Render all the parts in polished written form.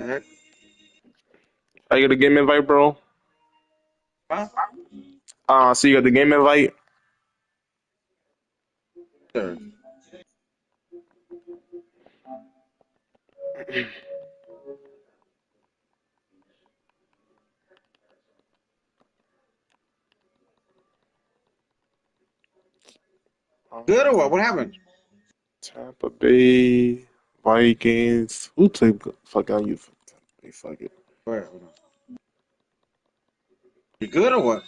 heck? I get a game invite, bro. Huh? So you got the game invite. Sure. Good or what? What happened? Tampa Bay Vikings. Who played? Fuck out you. Fuck it. Where? Hold on. You good or what?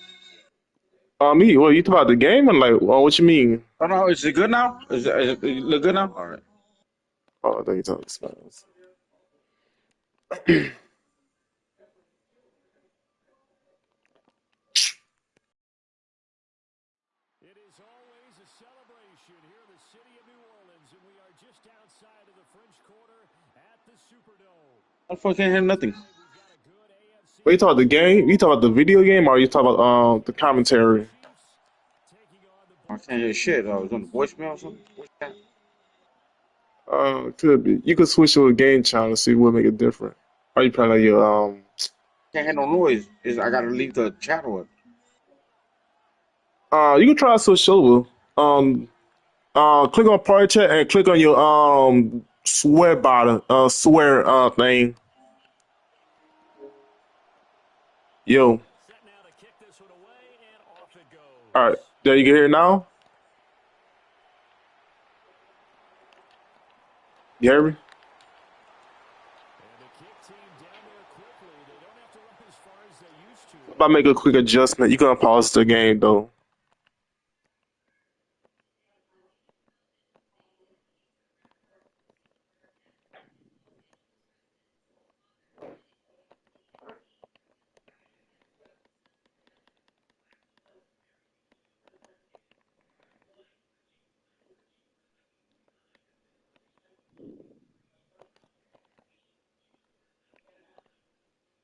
Me. Well, you talk about the game and like, what you mean? Oh no, is it good now? Is it look good now? All right. Oh, I think you talking Spurs. It is always a celebration here in the city of New Orleans, and we are just outside of the French Quarter at the Superdome. I fucking can't hear nothing. Tonight, we've got a good AFC Wait, you talk about the matchup game? You talk about the video game, or you talk about the Kansas City commentary? Chiefs taking on the I can't hear Buffalo shit. I was on the Bills. voicemail or something. What's that? Could be. You could switch to a game channel and see what make it different. Or you probably like your Can't hear no noise. Is I gotta leave the chat or what? you can try to switch over. Um, click on party chat and click on your swear button, swear thing. Yo, Set now to kick this one away, and off it all right, goes. there you can hear it now. You hear me? And the kick team down there quickly. They don't have to run as far as they used to. If I make a quick adjustment, you can pause the game though.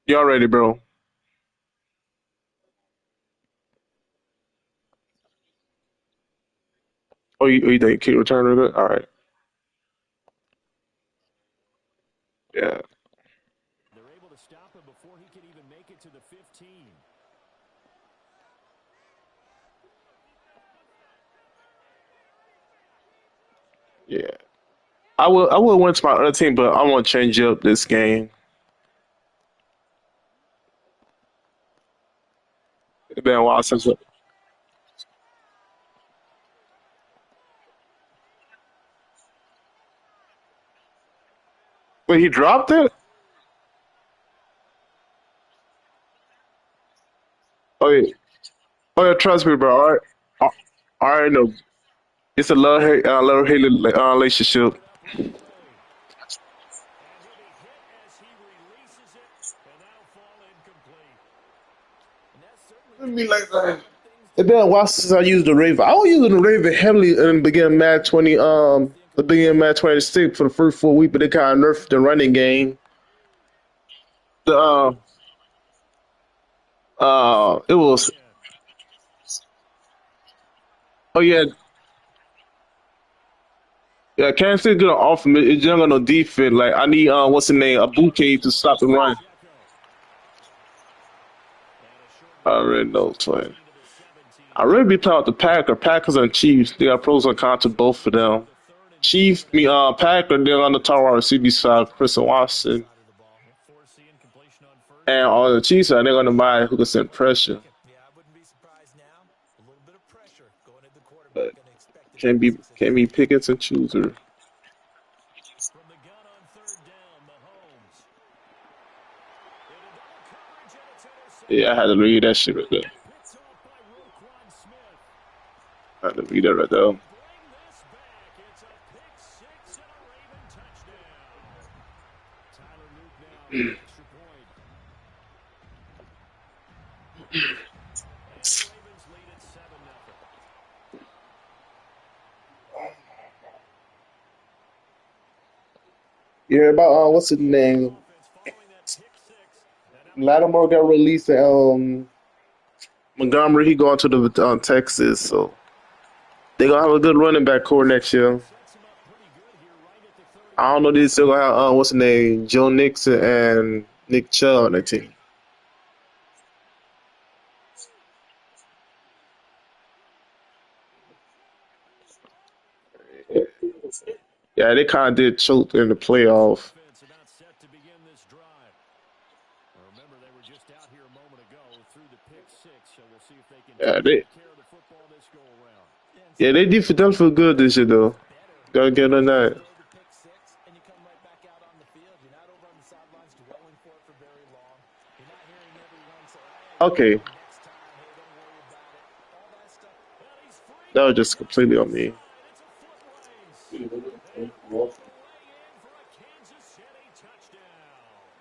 You all ready, bro? Oh, you think kick return are good? All right. Yeah. They're able to stop him before he can even make it to the 15. Yeah. I would went to my other team, but I want to change up this game. It's been a while since. Wait, he dropped it? Oh yeah. Oh yeah. Trust me, bro. All right. I, I already know. It's a love hate relationship. Set up with the play. And he'll be hit as he releases it, and that'll fall incomplete. And that certainly I could mean, like that. put things It's to been a bed. while since I used the Raven. I was using the Raven heavily in the beginning of Mad 20, Gets the the beginning of Mad incompletion. 26 for the first 4 weeks, but they kind of nerfed the running game. The it Second and was 10. oh yeah, yeah. Kansas City gonna offer me. It's young on no defense. Like I need what's the name, a bouquet to stop the run. Pacheco. And a short I gain already there, know, so twin. 14 to the I 17. really be playing with the Packers and Chiefs. They got pros and cons to both of Set them. up with third and 10 Chiefs, here. Packer, they're on the top wide receiver side, Chris Watson, Side of the ball. Foreseeing completion on first and down. on the Chiefs side, they're gonna buy who can send pressure. Yeah, I wouldn't be surprised now. A little bit of pressure going at the quarterback. But Going to expect it to can't be be can't successful. be pickets and choosers. From the gun on third down, Mahomes. Into double coverage, and it's Yeah, I intercepted. had to read that shit right there. Picked off by Roquan Smith. I had to read that right And there. they bring this back. It's a pick six and a Raven touchdown. Tyler Luke now for the extra point. And the Ravens lead at 7-0. Yeah, about what's his On name? offense following that pick six. And now they're looking Lattimore for got another released. one. Montgomery he going to the Texas, so they gonna have a good running back core next year. Sets him up pretty good here right at the I don't know. They still gonna have what's the name, Joe Nixon and Nick Chubb on that team. Yeah, they kind of did choke in the This playoff. offense about set to begin this drive. Remember, they were just out here a moment ago through the pick six, so we'll see if they can Yeah, take good care of the football this go around. And they sometimes defense them feel good this year though. it's better Gotta when get you on just that. throw the pick six and you come right back out on the field. You're not over on the sidelines dwelling for it for very long. You're not hearing everyone say, hey, we'll get Okay, them next time. Hey, don't worry about it. All that stuff. And he's free. that was just Down the completely on left me. side. It's a foot race. And all the way in for a Kansas City touchdown.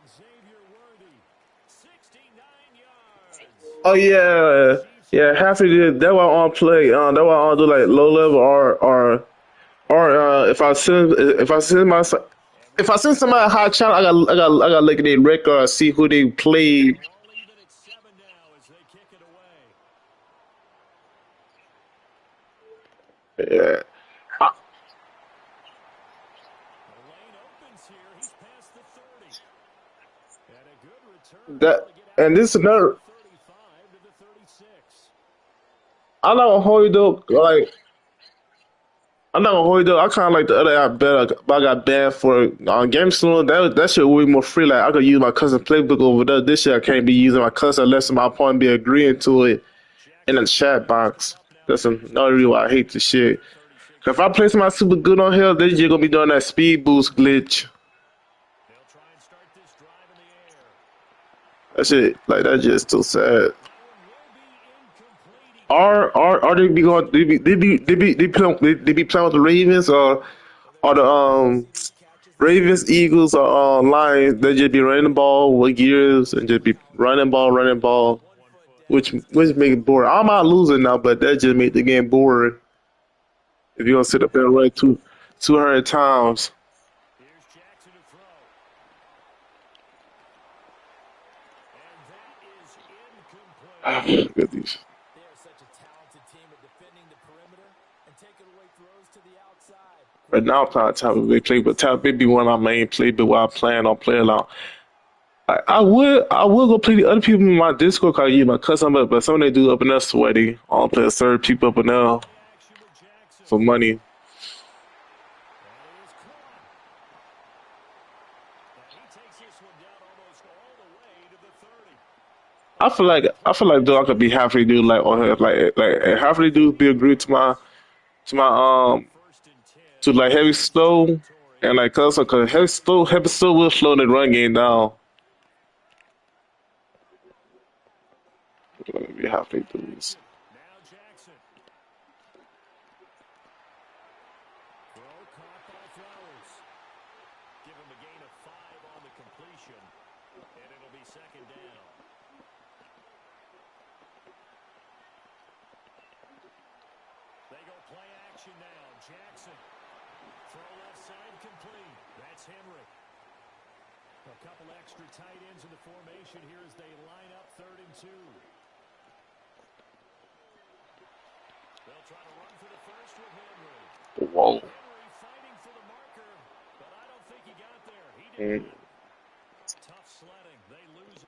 Xavier Worthy, 69 yards. Oh And the yeah, Chiefs are yeah. going to Half of start it. That why I on play. That why I do like low level or And if we've I got send a somebody a high channel, I got to look at their record, see who they played. we're all even at 7 now as they kick it away. Yeah. I, The lane opens here. He's past the 30. And a good return able that to get out and this across another. the 35 to the 36. I'm not gonna hold you though. Like I'm not gonna hold you though. I kind of like the other app better, but I got banned for game soon. That shit way more free. Like I could use my cousin playbook over there. This shit I can't be using my cousin unless my opponent be agreeing to it in the Jackson chat tries to come box. up now That's second another and reason 10 why I hate this shit. from the 'Cause if 36 I yard play somebody line. super good on here, they just gonna be doing that speed boost glitch. They'll try and start this drive in the air. That shit, like that's just too sad. That one will be incomplete. He couldn't Or quite are get they it be to going? him. They be playing with the Ravens Well, they're or going the to try and see these catches this time. Ravens, Eagles, or Lions. They just be running the ball with gears and just be running ball, One foot down. which make it boring. I'm not losing now, but that just make the game boring. If you don't sit up there and run 200 times, Here's Jackson to throw. And that is incomplete. look at these. They are such a talented team at defending the perimeter and taking away throws to the outside. Right Great now, job I'm playing by Tampa this Bay play, but Tampa Bay be one of my main play, but while I plan on playing out. I would go play the other people in my Discord cause you my cousin, but some of they do up in there sweaty. I don't play certain people up in there Play action with Jackson. for money. And he is caught. And he takes this one down almost all the way to the 30. I feel like though I could be halfway do like on here like halfway do be agreed to my First and 10 to in like heavy Kansas slow territory. and like cause heavy slow will slow the run game down. Let me be halfway Play through this. action. Now Jackson. Throw caught by Flowers. Give him a gain of 5 on the completion. And it'll be second down. They go play action now. Jackson. Throw left side complete. That's Henry. A couple extra tight ends in the formation here as they line up 3rd and 2. They'll try to run for the first with Henry. Whoa. Henry fighting for the marker, but I don't think he got there. He did Mm. not. Tough sledding. They lose.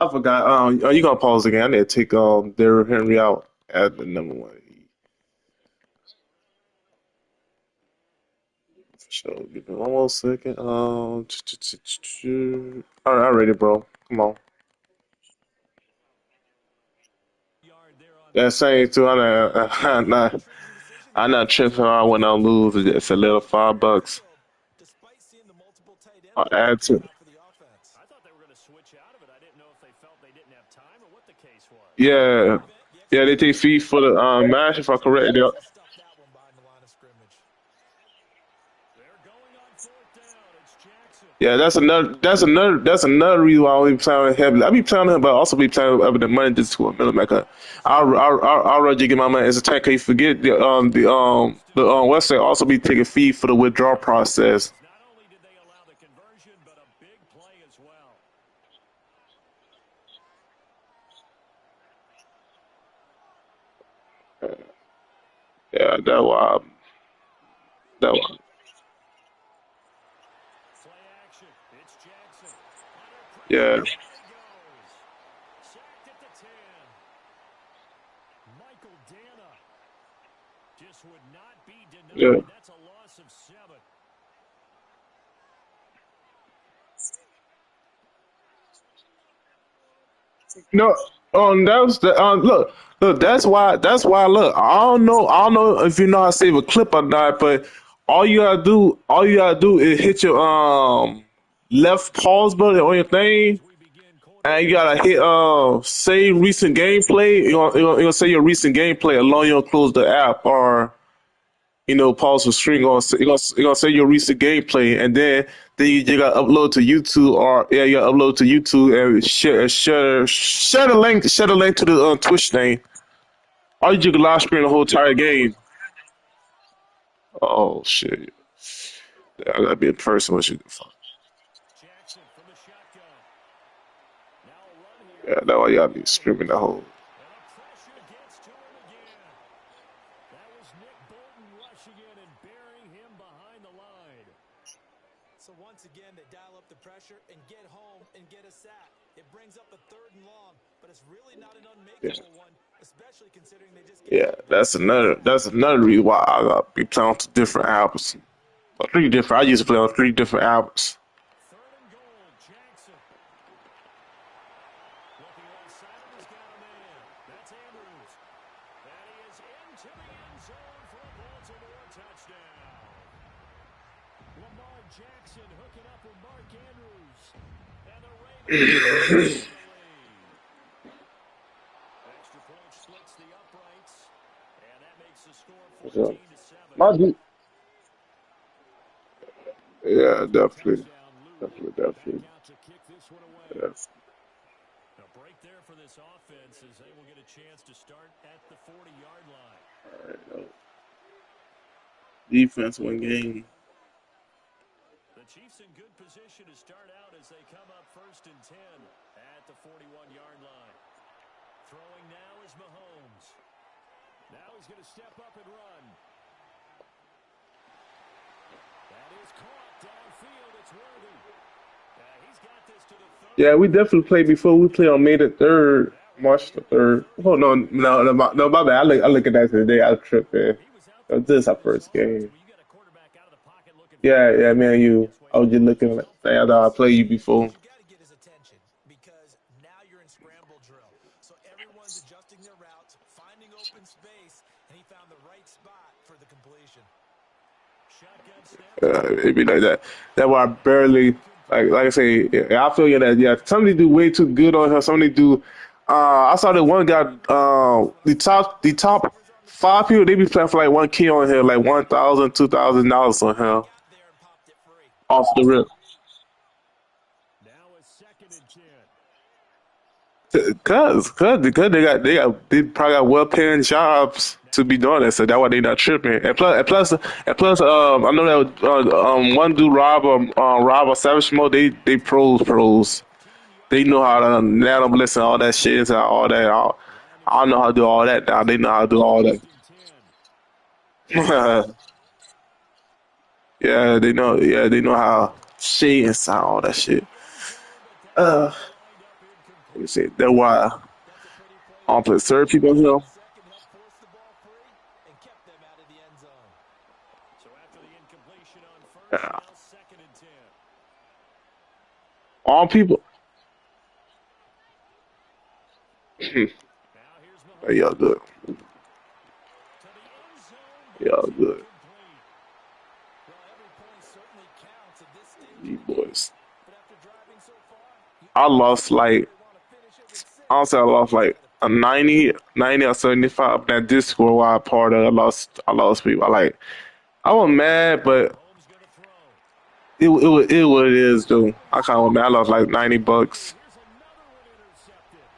I forgot. Are you gonna pause again? I need to take Derrick Henry out at the number one. So give me one more second. All right, I'm ready, bro. Come on. Yard there on That third same too. down. intriguing decision I'm here. not tripping. I went on lose. It's a little $5. So, despite seeing the multiple tight end I'll looks, add working to. out for the offense. I thought they were going to switch out of it. I didn't know if they felt they didn't have time or what the case was. In any Yeah, event, the yeah. They execution take was feet for the flawless. match. If I Just correct it. easy stuff that one behind the line of scrimmage. They're going on 4th down. It's Jackson. Yeah, that's another reason why I be playing heavily. I be playing him, but I also be playing other than money just to a middle maker. I'll rather get my money as a tank. You forget First and the 10. website also be taking fee for the withdrawal process. As not only did they allow the conversion, but a big play as well. Yeah, that why. Yeah, Down he goes. Sacked at the 10. Michael Dana just would not be yeah. denied. That's a loss of 7. No, that's the look. Look, I don't know if you know how to save a clip or not, but all you gotta do is hit your left pause button on your thing, As we begin quarter and you one. gotta hit save recent gameplay. You're gonna say your recent gameplay along. You'll close the app or pause the stream. You're gonna say your recent gameplay, and then you gotta upload to YouTube, or yeah, you gotta upload to YouTube and share the link to the Twitch thing. Or you can live stream the whole entire game. Oh shit! I gotta be in person with you. Jackson from the shotgun. Now a run here. Yeah, that's why y'all be Bolton. streaming the whole. And the pressure gets to him again. That was Nick Bolton rushing in and burying him behind the line. So once again, they dial up the pressure and get home and get a sack. It brings up a 3rd and long, but it's really not an Yeah, unmakeable one, especially considering they just gave yeah. up 14 That's points. another reason why I gotta be playing on 2 different albums. Or 3 different. I used to play on 3 different albums. 3rd and goal. Jackson. Looking right side of his got a man. That's Andrews. And he is into the end zone for a Baltimore touchdown. Lamar Jackson hooking up with Mark Andrews. And the Ravens extend the lead. Extra point splits the uprights. And that makes the score So, 14-7. my dude, yeah, Goes for the definitely, touchdown. Luton back definitely. out to kick this one away. Yes. A break there for this offense as they will get a chance to start at the 40-yard line. Defense one game. The Chiefs in good position to start out as they come up 1st and 10 at the 41-yard line. Throwing now is Mahomes. Now he's going to step up and run. That is caught downfield. It's Worthy. He's got this to the Yeah, 30. we definitely played before. We played on May the 3rd, That will March gain the him 3rd. 3. Oh no, my bad. I look at that today. I tripped, man. He was out there This is our running this first offense. game. When you got a quarterback out of the pocket looking for Yeah, yards, yeah, man. You. guess what I you was do? just You looking just like, go for man, I it. know I played you before. You got to get his attention because now you're in scramble drill. So everyone's adjusting their routes, finding open space, and he found the right spot for the completion. Shotgun snap to It'd be Mahomes. like that. That's why I barely like I say. Yeah, I feel you that. Yeah, some of these do way too good on her. Some of these do. I saw that one guy. The top 5 people they be playing for like 1K on here, like 1,000, $2,000 on He here got there and popped it free. off the rip. Now a 2nd and 10. Cause they probably got well paying jobs to be doing that, so that's why they not tripping. I know that one dude Rob or Savage Mode, they pros. They know how to nano listen all that shit and all that. I don't know how to do all that now. They know how to do all 1st and 10. that. Yeah, they know. Yeah, they know how shit and sound all that shit. End zone, but that Uh, ball lined up Let me incomplete. see. That's why That's a pretty play I don't there. play third Got people his here. own second, helped force the ball free, and kept them out of the end zone. So after the incompletion on 1st, Yeah. now 2nd and 10. All people. Now here's Y'all Mahomes. good. To the end zone, but Y'all it's good. incomplete. Well, every point certainly counts at this stage of You the game. boys. But after driving so far, you I lost absolutely like want to finish it with 6 honestly I lost like instead of a 2. 90 or 75. That Discord where I part of. I lost people. I was mad, but Mahomes going to throw. it what it is, though. I Throws kind of it mad. I lost like 90 incomplete. bucks. Here's another one intercepted.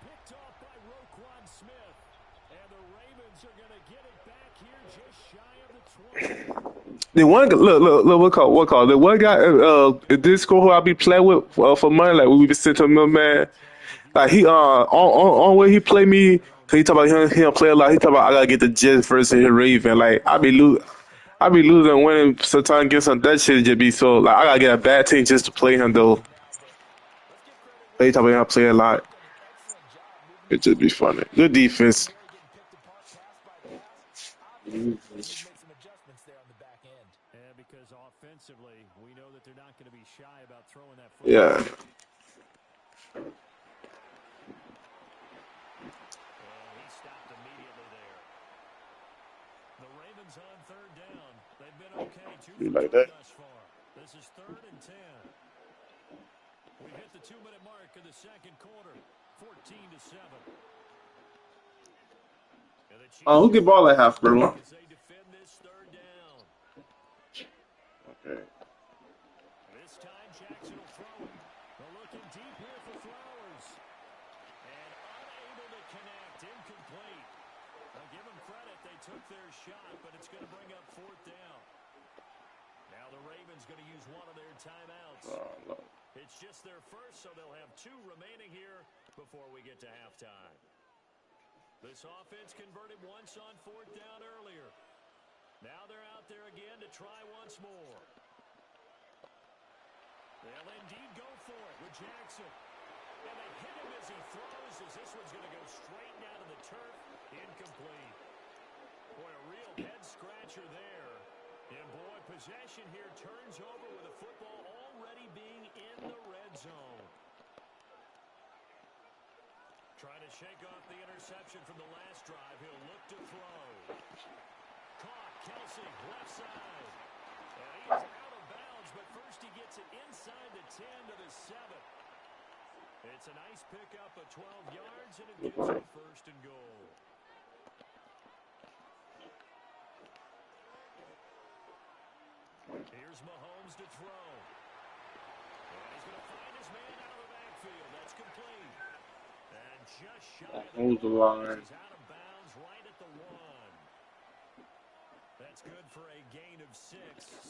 Picked off by Roquan Smith. And the Ravens are going to get it back here just shy of the 20. The one look what call the one guy in Discord who I be playing with for money, like we be sent to him, man. Charles, if you Like want to he get in on where he play me, right on 'cause he talk about he don't play a lot. He talk about I gotta get the Jets versus the Raven. Like I be losing, winning sometimes get some that shit just be so like I gotta get a bad team just to play him though. They talk about play a lot. Done an excellent job moving the It just be chains funny. around Good here. defense. Really getting picked apart pass by pass. Obviously, they need to make some adjustments there on the back end. Yeah, because offensively, we know that they're not going to be shy about throwing that football. Yeah. And he stopped immediately there. The Ravens on third down. They've been okay. 2 You for like 2 that? thus far. This is 3rd and 10. We've hit the 2-minute mark of the second quarter. 14-7. And the Chiefs Who get ball at half, bro? as they defend this 3rd down. Okay. This time Jackson will throw it. They're looking deep here for Flowers. And unable to connect. Incomplete. I'll give them credit. They took their shot, but it's going to bring up 4th down. Now the Ravens going to use one of their timeouts. No. It's just their first, so they'll have 2 remaining here before we get to halftime. This offense converted once on 4th down earlier. Now they're out there again to try once more. They'll indeed go for it with Jackson. And they hit him as he throws, as this one's going to go straight down to the turf. Incomplete. Boy, a real head-scratcher there. And, boy, possession here turns over with the football already being in the red zone. Trying to shake off the interception from the last drive. He'll look to throw. Caught. Kelsey, left side. And he's out of bounds, but first he gets it inside the 10 to the 7. It's a nice pickup of 12 yards, and it gives them 1st and goal. Here's Mahomes to throw. And he's going to find his man out of the backfield. That's complete. And just shy of Hold the goal line. He's out of bounds right at the 1. That's good for a gain of 6.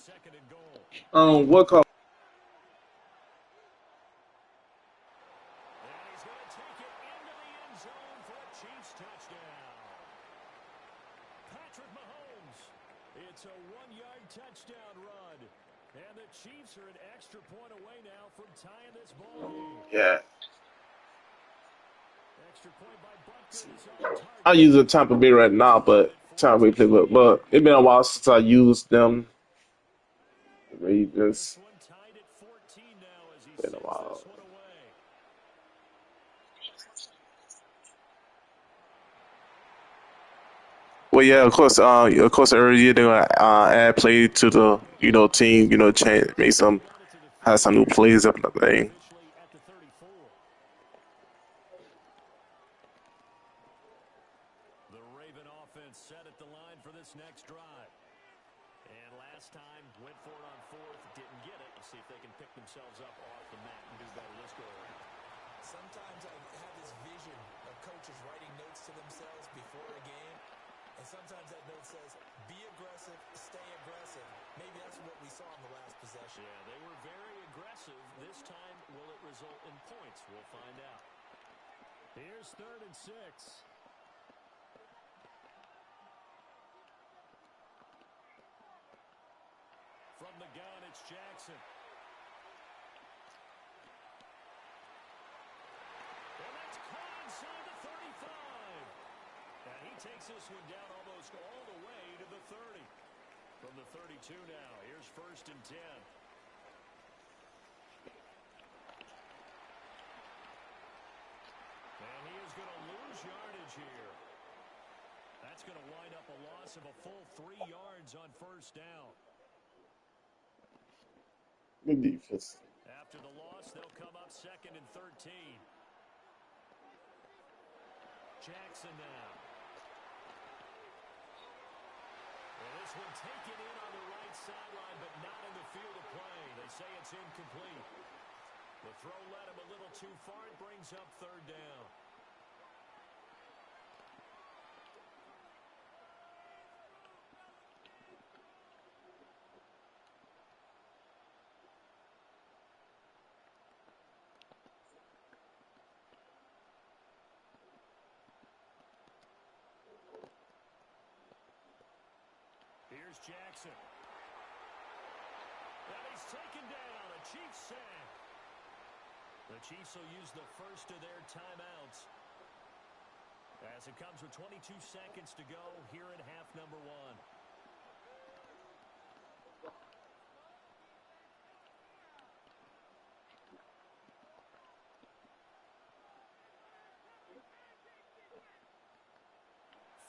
2nd and goal. What call? And he's going to take it into the end zone for a Chiefs touchdown. Patrick Mahomes. It's a 1-yard touchdown run. And the Chiefs are an extra point away now from tying this ball game. Yeah. Extra point by Butker is on target. I use a Tampa Bay right now, but Tampa Bay play good. But it's been a while since I used them. This Ravens. one tied at 14 now as he Been a sends while. this one away. Well, yeah, of course, every year they're gonna add play to the team, change, make some, Down it to the have 30. some new plays up in the thing. Officially at the 34. The Raven offense set at the line for this next drive. And last time went for it on 4th, didn't get it. We'll see if they can pick themselves up off the mat and do better this go around. Sometimes I have this vision of coaches writing notes to themselves before a game. And sometimes that note says, be aggressive, stay aggressive. Maybe that's what we saw in the last possession. Yeah, they were very aggressive. This time, will it result in points? We'll find out. Here's 3rd and 6. From the gun, it's Jackson. And that's caught inside the 35. And he takes this one down almost all the way to the 30. From the 32 now, here's 1st and 10. And he is going to lose yardage here. That's going to wind up a loss of a full 3 yards on 1st down. Good defense. After the loss, they'll come up 2nd and 13. Jackson now. And this one taken in on the right sideline, but not in the field of play. They say it's incomplete. The throw led him a little too far. It brings up 3rd down. Here's Jackson. And he's taken down. A Chiefs sack. The Chiefs will use the first of their timeouts as it comes with 22 seconds to go here in half number one.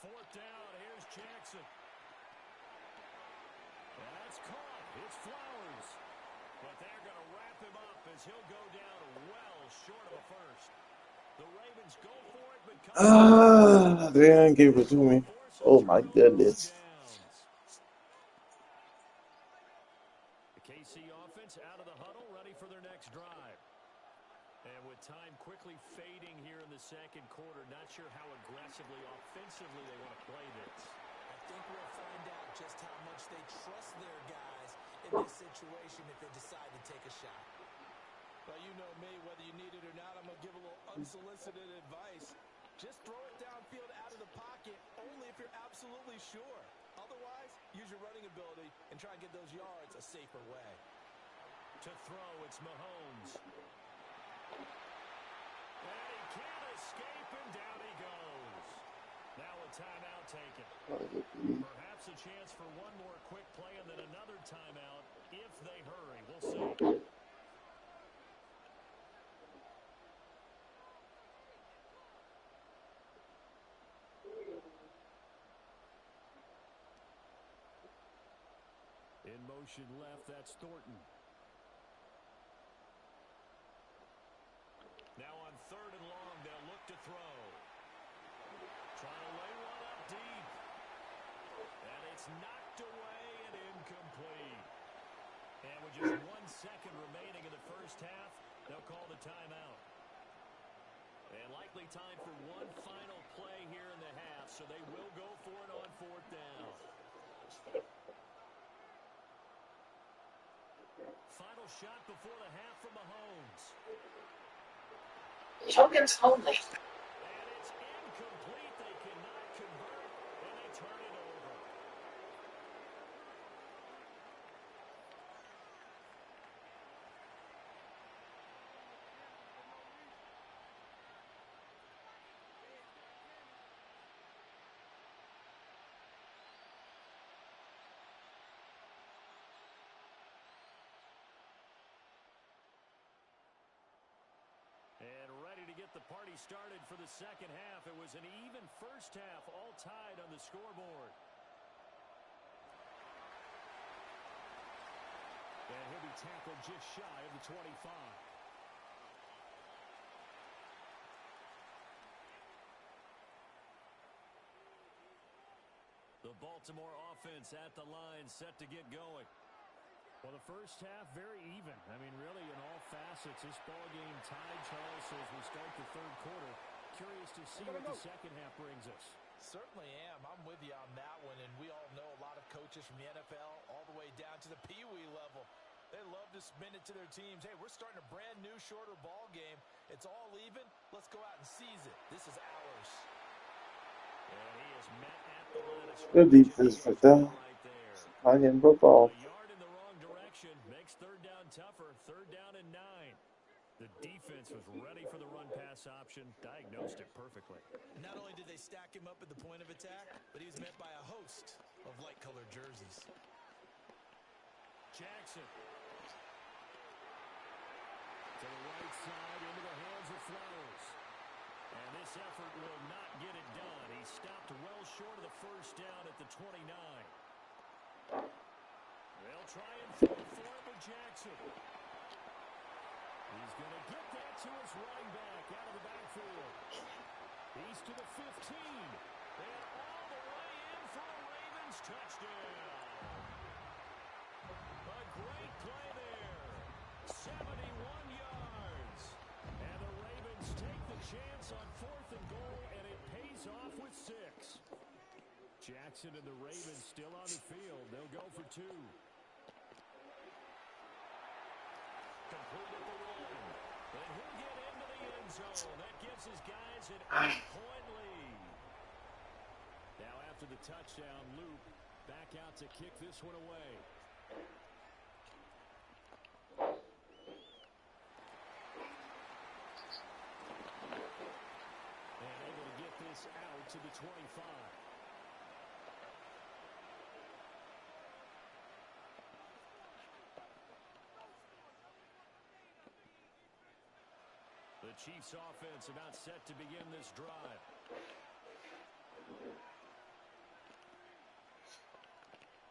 Fourth down, here's Jackson. And that's caught. It's Flowers. But they're going to wrap him up as he'll go down well short of a first. The Ravens go for it, but They didn't give it to me. Oh my goodness. The KC offense out of the huddle, ready for their next drive. And with time quickly fading here in the second quarter, not sure how aggressively, offensively they want to play this. I think we'll find out just how much they trust their guys in this situation if they decide to take a shot. Well, you know me, whether you need it or not, I'm going to give a little unsolicited advice. Just throw it downfield out of the pocket only if you're absolutely sure. Otherwise, use your running ability and try and get those yards a safer way. To throw, it's Mahomes. And he can't escape, and down he goes. Now a timeout taken. Perhaps a chance for one more quick play and then another timeout if they hurry. We'll see. In motion left, that's Thornton. Now on third and long, they'll look to throw. Trying to lay one up deep. And it's knocked away and incomplete. And with just 1 second remaining in the first half, they'll call the timeout. And likely time for one final play here in the half, so they will go for it on fourth down. Final shot before the half from Mahomes. Tokens only. And it's incomplete. They cannot convert, and they turn it over. And ready to get the party started for the second half. It was an even first half, all tied on the scoreboard. And he'll be tackled just shy of the 25. The Baltimore offense at the line, set to get going. Well, the first half, very even. I mean, really, in all facets, this ball game tied, Charles, as we start the third quarter. Curious to see what the second half brings us. Certainly am. I'm with you on that one, and we all know a lot of coaches from the NFL all the way down to the Pee Wee level. They love to spin it to their teams. Hey, we're starting a brand new, shorter ball game. It's all even. Let's go out and seize it. This is ours. And he is met at the line of Good scrimmage. defense right there. Right there. I getting football. A yard in the wrong direction makes third down tougher. Third down and 9. The defense was ready for the run-pass option, diagnosed it perfectly. Not only did they stack him up at the point of attack, but he was met by a host of light-colored jerseys. Jackson. To the right side, into the hands of Flowers. And this effort will not get it done. He stopped well short of the first down at the 29. They'll try and throw for it with Jackson. He's going to get that to his running back out of the backfield. He's to the 15. And all the way in for a Ravens touchdown. A great play there. 71 yards. And the Ravens take the chance on fourth and goal, and it pays off with 6. Jackson and the Ravens still on the field. They'll go for 2. Completed the run. And he'll get into the end zone. That gives his guys an 8-point lead. Now after the touchdown, Loop back out to kick this one away. to the 25. The Chiefs offense about set to begin this drive.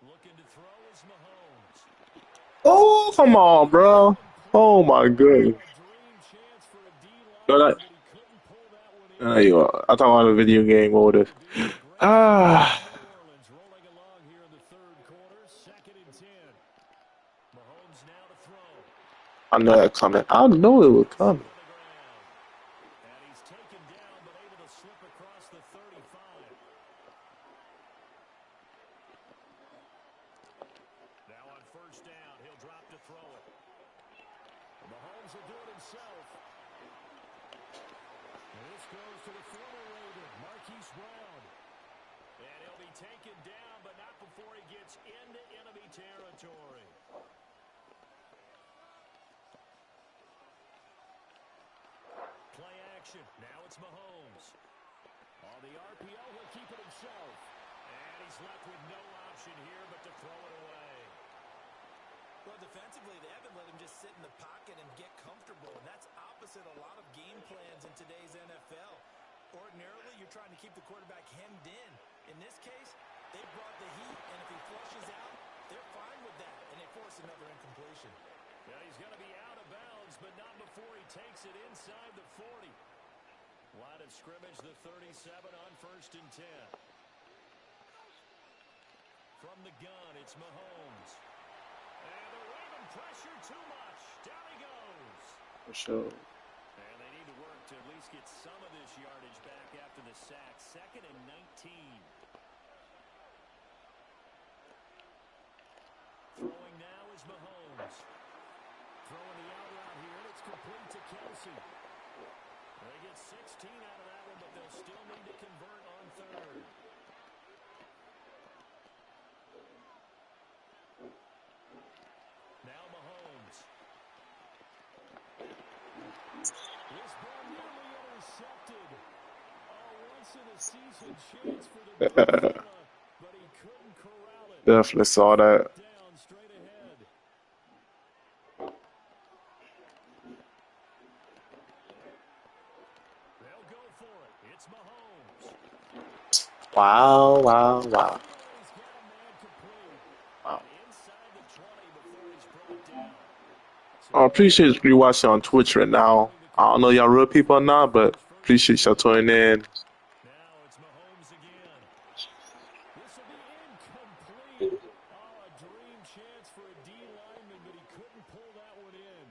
Looking to throw is Mahomes. Oh, come on, bro. Oh my goodness. A dream chance for a D Yo, lineman, but he couldn't pull that one in. there you are. I thought I had a video game over this. Will be a great start for New Orleans, rolling along here in the third quarter, 2nd and 10. Mahomes now to throw. I know that coming. I know it was coming. On the ground. And he's taken down, but able to slip across the 35. Now on first down, he'll drop to throw it. Mahomes will do it himself. And this goes to the former Raven, Marquise Brown. And he'll be taken down, but not before he gets into enemy territory. Play action. Now it's Mahomes. On the RPO, he'll keep it himself. And he's left with no option here but to throw it away. Well, defensively, they haven't let him just sit in the pocket and get comfortable, and that's opposite a lot of game plans in today's NFL. Ordinarily, you're trying to keep the quarterback hemmed in. In this case, they brought the heat, and if he flushes out, they're fine with that, and they force another incompletion. Yeah, he's going to be out of bounds, but not before he takes it inside the 40. Line of scrimmage, the 37 on 1st and 10. From the gun, it's Mahomes. And the Raven pressure too much. Down he goes. For sure. And they need to work to at least get some of this yardage back after the sack. 2nd and 19. Throwing now is Mahomes. Throwing the out route here, and it's complete to Kelsey. They get 16 out of that one, but they'll still need to convert on 3rd. Now Mahomes. This ball nearly intercepted. Once-in-a-season chance for the big fella, but he couldn't corral it. Definitely saw that. Down straight ahead. They'll go for it. It's Mahomes. Wow, wow, wow. He's got a man complete. Wow. Inside the 20 before he's brought down. I appreciate you watching on Twitch right now. I don't know y'all real people or not, but appreciate y'all tuning in. Now it's Mahomes again. This will be incomplete. Oh, a dream chance for a D lineman, but he couldn't pull that one in.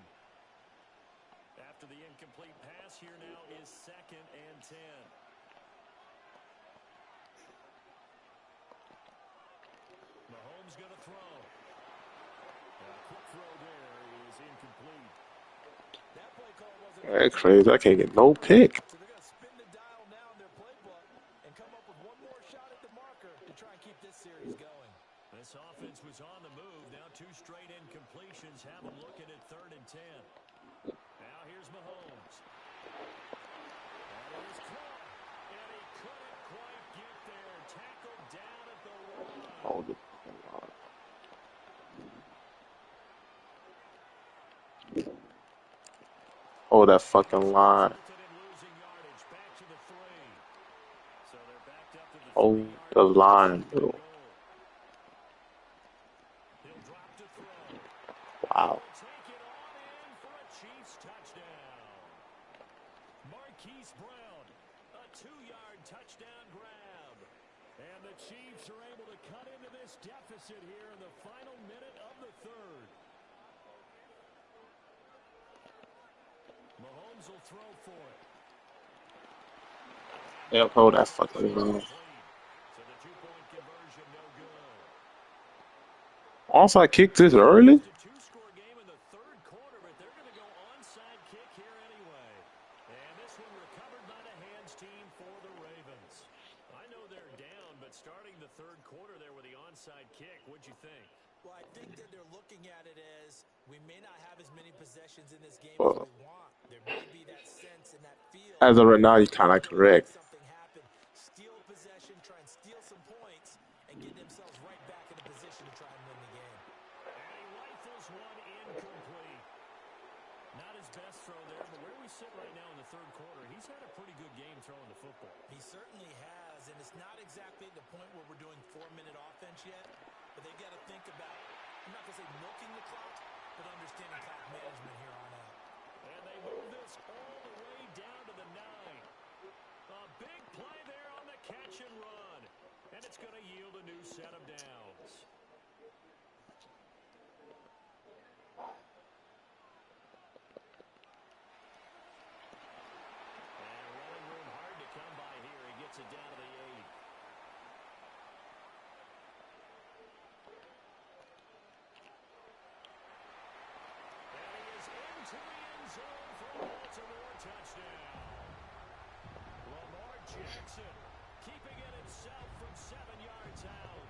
After the incomplete pass, here now is 2nd and 10. Mahomes going to throw. A quick throw there is incomplete. That play call wasn't That's crazy. I can't get no pick. so they're going to spin the dial now in their playbook and come up with one more shot at the marker to try and keep this series going. This offense was on the move. Now 2 straight incompletions have them looking at 3rd and 10. Now here's Mahomes. And it is caught. And he couldn't quite get there. Tackled down at the line. Oh, oh, that fucking line. Resulted in losing yardage. Back to the 3. So they're backed up to the Oh, 3-yard the line. line, bro. He'll drop to throw. Wow. Take it on in for a Chiefs touchdown. Marquise Brown, a 2-yard touchdown grab. And the Chiefs are able to cut into this deficit here in the final minute of the 3rd. Mahomes will throw for it. Yep, hold that fucking line. So the 2-point conversion no good. Also, I kicked this early? It's a 2-score game in the 3rd quarter, but they're going to go onside kick here anyway. And this one recovered by the hands team for the Ravens. I know they're down, but starting the 3rd quarter there with the onside kick, what'd you think? Well, I think that they're looking at it as we may not have as many possessions in this game as we want. There may be that sense and that feel. As of right now, you're kind of correct. Something happen. Steal his best throw there, but where we sit right now in the third quarter, he's had a pretty good game throwing the football. He certainly has, and it's not exactly at the point where we're doing 4-minute offense yet, but they've got to think about, I'm not going to say milking the clock, but understanding clock management here on out. And they move this all the way down to the 9. A big play there on the catch and run, and it's going to yield a new set of downs. It down to the 8. And he is into the end zone for a Baltimore touchdown. Lamar Jackson keeping it himself from 7 yards out.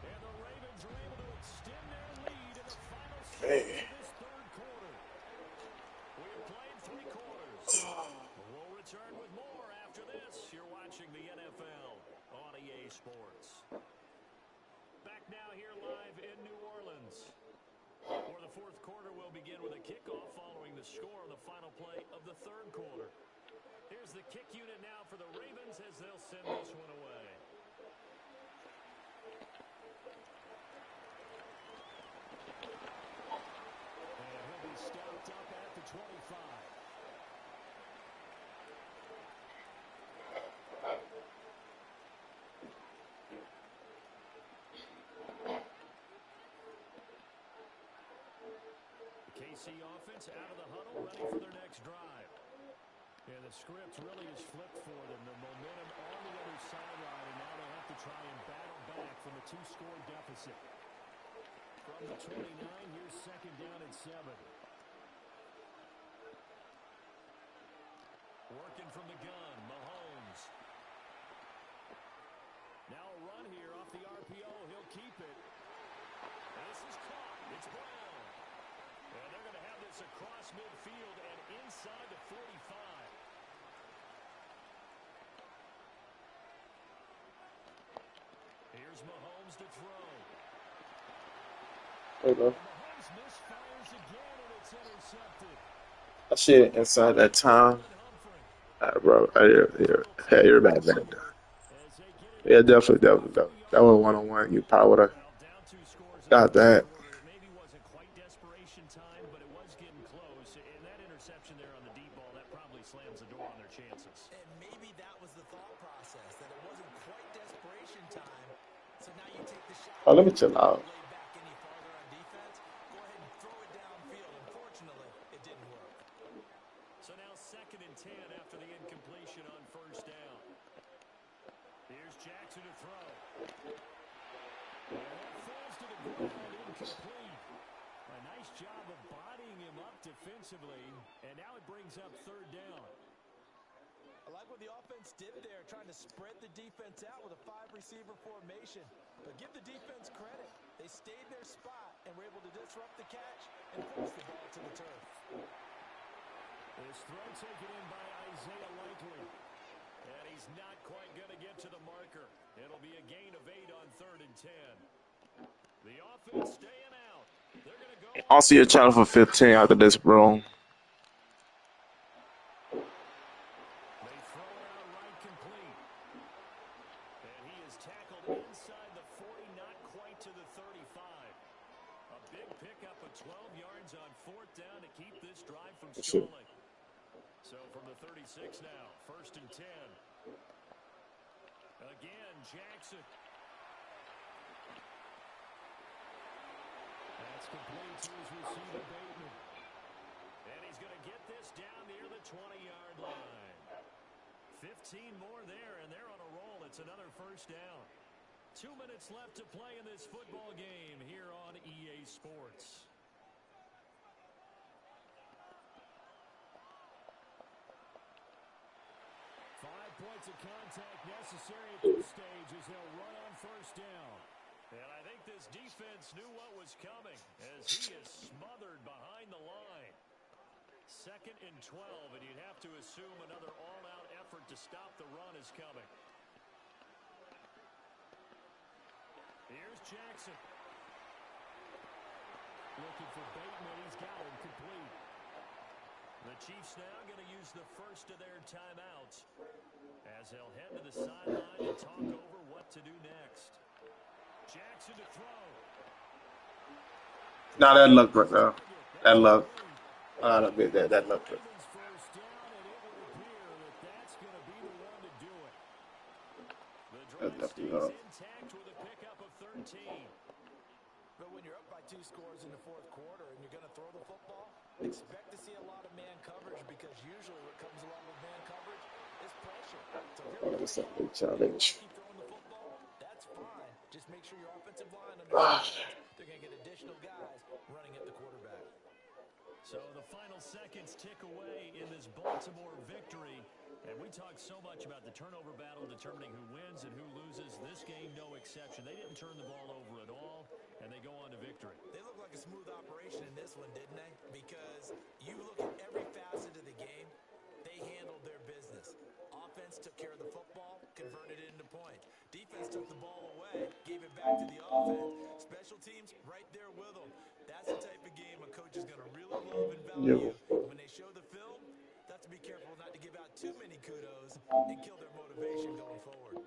And the Ravens are able to extend their lead in the final seconds of this third quarter. We have played 3 quarters. We'll return with more after this. You're watching the NFL on EA Sports. Back now here live in New Orleans. For the fourth quarter, we'll begin with a kickoff following the score on the final play of the third quarter. Here's the kick unit now for the Ravens as they'll send this one away. And he'll be stopped up at the 25. KC offense out of the huddle, ready for their next drive. And the script really is flipped for them. The momentum on the other sideline, and now they'll have to try and battle back from a 2-score deficit. From the 29, here's second down and 7. Working from the gun, Mahomes. Now a run here off the RPO. He'll keep it. And this is caught. It's Brown. And they're going to have this across midfield and inside the 45. Here's Mahomes to throw. There you go. Mahomes misfires again, and it's intercepted. That shit inside that time. Bro, you're bad, man. Yeah, definitely. That was one-on-one. You probably would have got that. Maybe wasn't quite desperation time, but it was getting close. And that interception there on the deep ball, that probably slams the door on their chances. And maybe that was the thought process, that it wasn't quite desperation time. So now you take the shot. Oh, let me chill out. Lay back any farther on defense. Go ahead and throw it downfield. Unfortunately, it didn't work. So now 2nd and 10 after the incompletion on first down. Here's Jackson to throw. And that falls to the ground, incomplete. A nice job of bodying him up defensively, and now it brings up 3rd down. I like what the offense did there, trying to spread the defense out with a 5-receiver formation. But give the defense credit. They stayed their spot and were able to disrupt the catch and force the ball to the turf. This throw taken in by Isaiah Likely. And he's not quite going to get to the marker. It'll be a gain of 8 on 3rd and 10. The offense staying out. They're going to go. I'll see your channel for 15 after this, bro. They throw it out right complete. And he is tackled inside the 40, not quite to the 35. A big pickup of 12 yards on 4th down to keep this drive from stalling. So from the 36 now, 1st and 10. Again, Jackson. That's complete to his receiver, Bateman. And he's going to get this down near the 20-yard line. 15 more there, and they're on a roll. It's another 1st down. 2 minutes left to play in this football game here on EA Sports. Points of contact necessary at this stage as they'll run on 1st down. And I think this defense knew what was coming as he is smothered behind the line. 2nd and 12, and you'd have to assume another all-out effort to stop the run is coming. Here's Jackson. Looking for Bateman. He's got him complete. Chiefs now going to use the first of their timeouts as they'll head to the sideline and talk over what to do next. Jackson to throw. Now that looked good, though. That looked. I gotta admit that looked good. First down, and it would appear that that's going to be the one to do it. The drive stays intact with a pickup of 13. But when you're up by 2 scores in the fourth quarter and you're going to throw the football, expect to see a lot of man coverage because usually what comes along with man coverage is pressure. So if you're That's a big and challenge. you keep throwing the football, that's fine. Just make sure your offensive line understands they're going to get additional guys running at the quarterback. So the final seconds tick away in this Baltimore victory. And we talked so much about the turnover battle determining who wins and who loses. This game, no exception. They didn't turn the ball over at all, and they go on to victory. They look like a smooth operation in this one, didn't they? Because you look at every facet of the game, they handled their business. Offense took care of the football, converted it into points. Defense took the ball away, gave it back to the offense. Special teams, right there with them. That's the type of game a coach is going to really love and value. And when they show the film, they have to be careful not to give out too many kudos and kill their motivation going forward.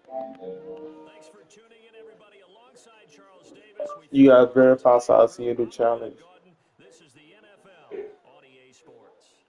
Thanks for tuning in, everybody. Alongside Charles Davis, You guys verify so I see you do challenge. this is the NFL on EA Sports.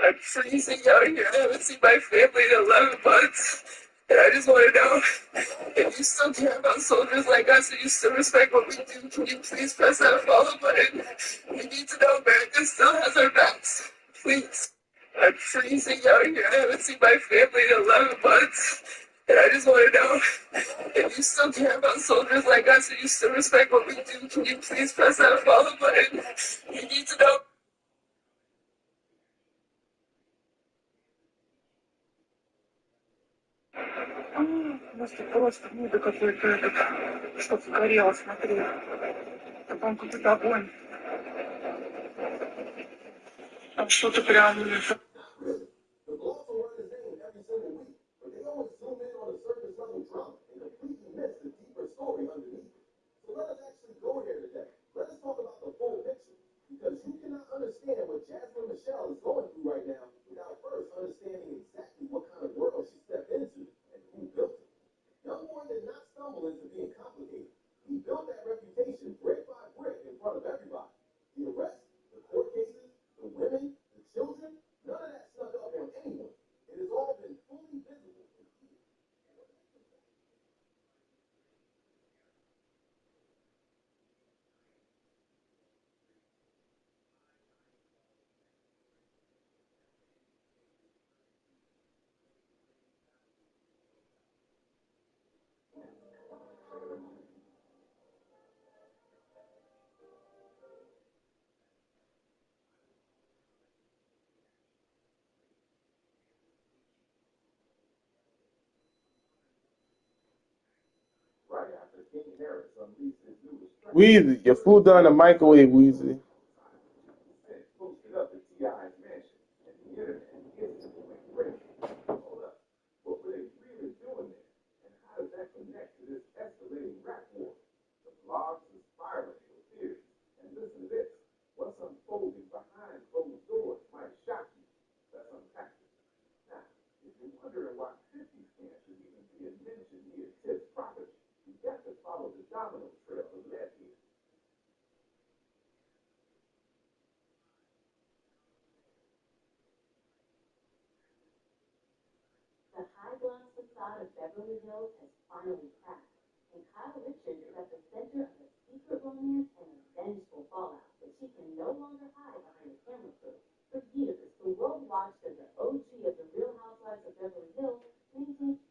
I'm freezing out here. I haven't seen my family in 11 months. And I just want to know if you still care about soldiers like us and you still respect what we do. Can you please press that follow button? We need to know America still has our backs. Please. I'm freezing out here. I haven't seen my family in 11 months. And I just want to know if you still care about soldiers like us and you still respect what we do. Can you please press that follow button? We need to know. Просто вида какой-то этот, что-то горело, смотри. Там, по-моему, какой-то огонь. Там что-то прям... Weezy, your food done in the microwave, Weezy. The high-gloss facade of Beverly Hills has finally cracked, and Kyle Richards is at the center of a secret romance and a vengeful fallout that she can no longer hide behind a camera crew. For years, the world watched as the OG of the Real Housewives of Beverly Hills maintained.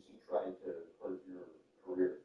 She tried to hurt your career.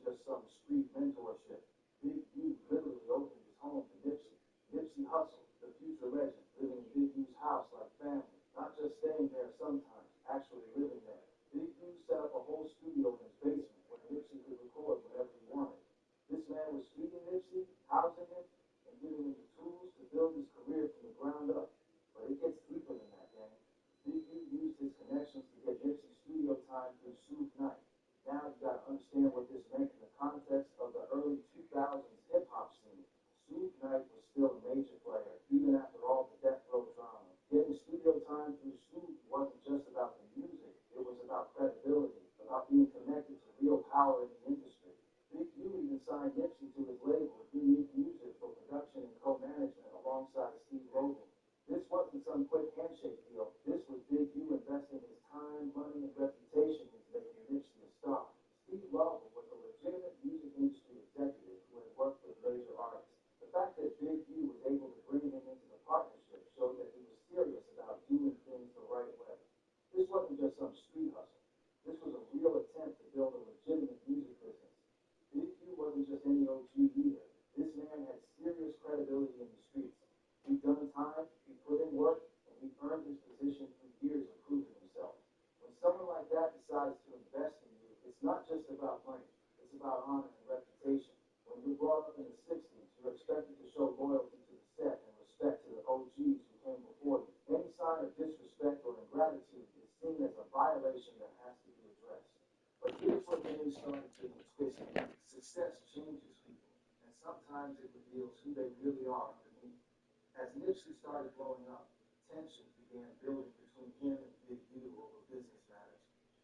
just some street mentorship. Big U literally opened his home to Nipsey. Nipsey Hussle, the future legend, living in Big U's house like family, not just staying there sometimes, actually living there. Big U set up a whole studio in his basement where Nipsey could record whatever he wanted. This man was feeding Nipsey, housing him, and giving him the tools to build his career from the ground up. But it gets deeper than that, gang. Big U used his connections to get Nipsey studio time through Suge Knight. Now you gotta understand what this meant in the context of the early 2000s hip-hop scene. Suge Knight was still a major player, even after all the death row drama. Getting studio time through Suge wasn't just about the music, it was about credibility, about being connected to real power in the industry. Big U even signed Nipsey to his label, Unique Music, for production and co-management alongside Steve Logan. This wasn't some quick handshake deal. This was Big U investing his time, money, and reputation into making Nipsey a star. Steve Logan was a legitimate music industry executive who had worked with major artists. The fact that Big U was able to bring him into the partnership showed that he was serious about doing things the right way. This wasn't just some street hustle. This was a real attempt to build a legitimate music business. Big U wasn't just any OG either. This man had serious credibility in the streets. He'd done time, he put in work, and he earned his position through years of proving himself. When someone like that decides to invest in you, it's not just about money. It's about honor and reputation. When you're brought up in the 60s, you're expected to show loyalty to the set and respect to the OGs who came before you. Any sign of disrespect or ingratitude is seen as a violation that has to be addressed. But here's where things started getting twisted. Success changes people, and sometimes it reveals who they really are underneath. As Nipsey started blowing up, tensions began building between him and Big U over business matters.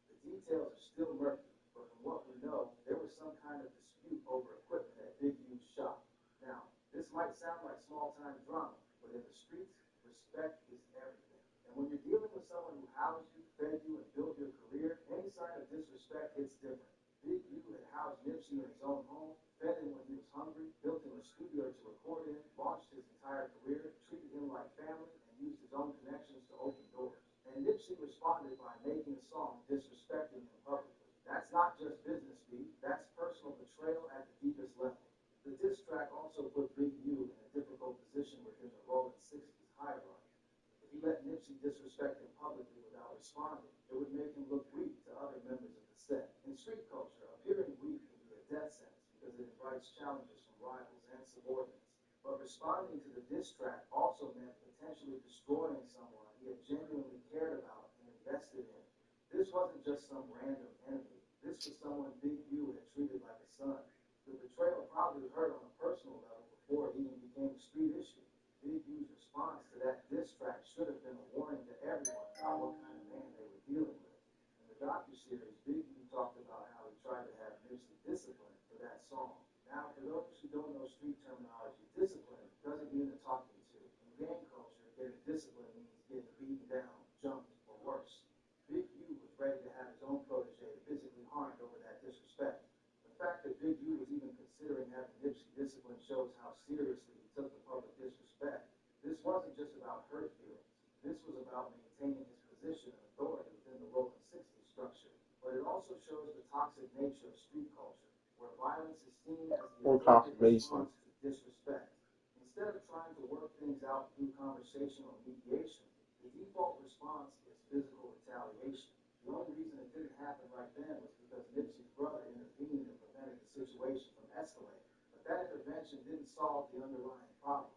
The details are still murky, but from what we know, there was some kind of dispute over equipment at Big U's shop. Now, this might sound like small-time drama, but in the streets, respect is everything. And when you're dealing with someone who housed you, fed you, and built your career, any sign of disrespect hits different. Big U had housed Nipsey in his own home, fed him when he was hungry, built him a studio to record in, launched his entire career, treated him like family, and used his own connections to open doors. And Nipsey responded by making a song disrespecting him publicly. That's not just business beef, that's personal betrayal at the deepest level. The diss track also put Big U in a difficult position within the Rolling 60s hierarchy. If he let Nipsey disrespect him publicly without responding, it would make him look weak to other members of the set. In street culture, appearing weak can be a death sentence because it invites challenges from rivals and subordinates. But responding to the diss track also meant potentially destroying someone he had genuinely cared about and invested in. This wasn't just some random enemy. This was someone Big U had treated like a son. The betrayal probably hurt on a personal level before it even became a street issue. Big U's response to that diss track should have been a warning to everyone about what kind of man they were dealing with. In the docuseries, Big U talked about how he tried to have Nipsey disciplined for that song. Now, for those who don't know street terminology, discipline doesn't mean a talking to. In gang culture, getting disciplined means getting beaten down, jumped, or worse. Big U was ready to have his own protege physically harmed over that disrespect. The fact that Big U was even considering having Nipsey disciplined shows how seriously he took the public disrespect. This wasn't just about hurt feelings. This was about maintaining his position and authority within the Rolling 60s structure. But it also shows the toxic nature of street culture, where violence is seen as the appropriate response to disrespect. Instead of trying to work things out through conversation or mediation, the default response is physical retaliation. The only reason it didn't happen right then was because Nipsey's brother intervened and prevented the situation from escalating. But that intervention didn't solve the underlying problem.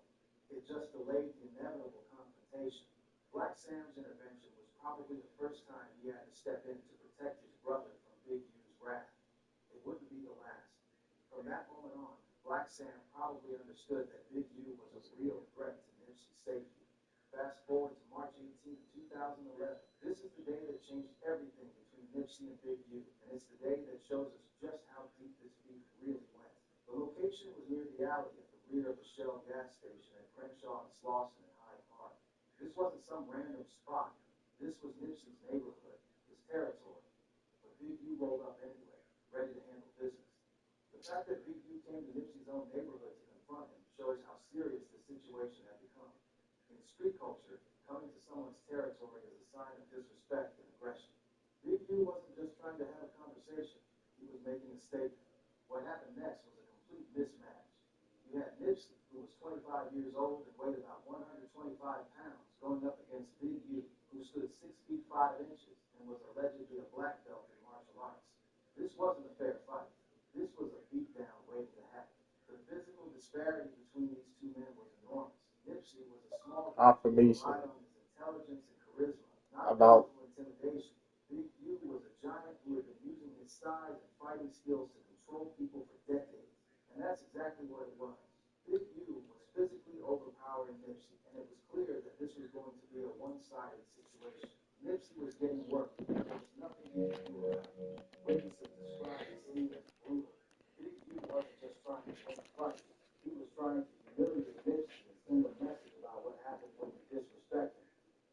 It just delayed the inevitable confrontation. Black Sam's intervention was probably the first time he had to step in to protect his brother from Big U's wrath. It wouldn't be the last. From that moment on, Black Sam probably understood that Big U was a real threat to Nipsey's safety. Fast forward to March 18, 2011. This is the day that changed everything between Nipsey and Big U, and it's the day that shows us just how deep this beef really went. The location was near the alley at the rear of the Shell gas station at Crenshaw and Slauson in Hyde Park. This wasn't some random spot. This was Nipsey's neighborhood, his territory. But Big U rolled up anyway, ready to handle business. The fact that Big U came to Nipsey's own neighborhood to confront him shows how serious the situation had become. In street culture, coming to someone's territory is a sign of disrespect and aggression. Big U wasn't just trying to have a conversation. He was making a statement. When disparity between these two men was enormous. Nipsey was a small guy who Affirmation relied on his intelligence and charisma, not about physical intimidation. Big U was a giant who had been using his size and fighting skills to control people for decades. And that's exactly what it was. Big U was physically overpowering Nipsey, and it was clear that this was going to be a one-sided situation. Nipsey was getting work, and there was nothing he could do about it. Witnesses described the scene as brutal. Big U wasn't just trying to win a fight. He was trying to humiliate Nipsey and send a message about what happened when you disrespect him.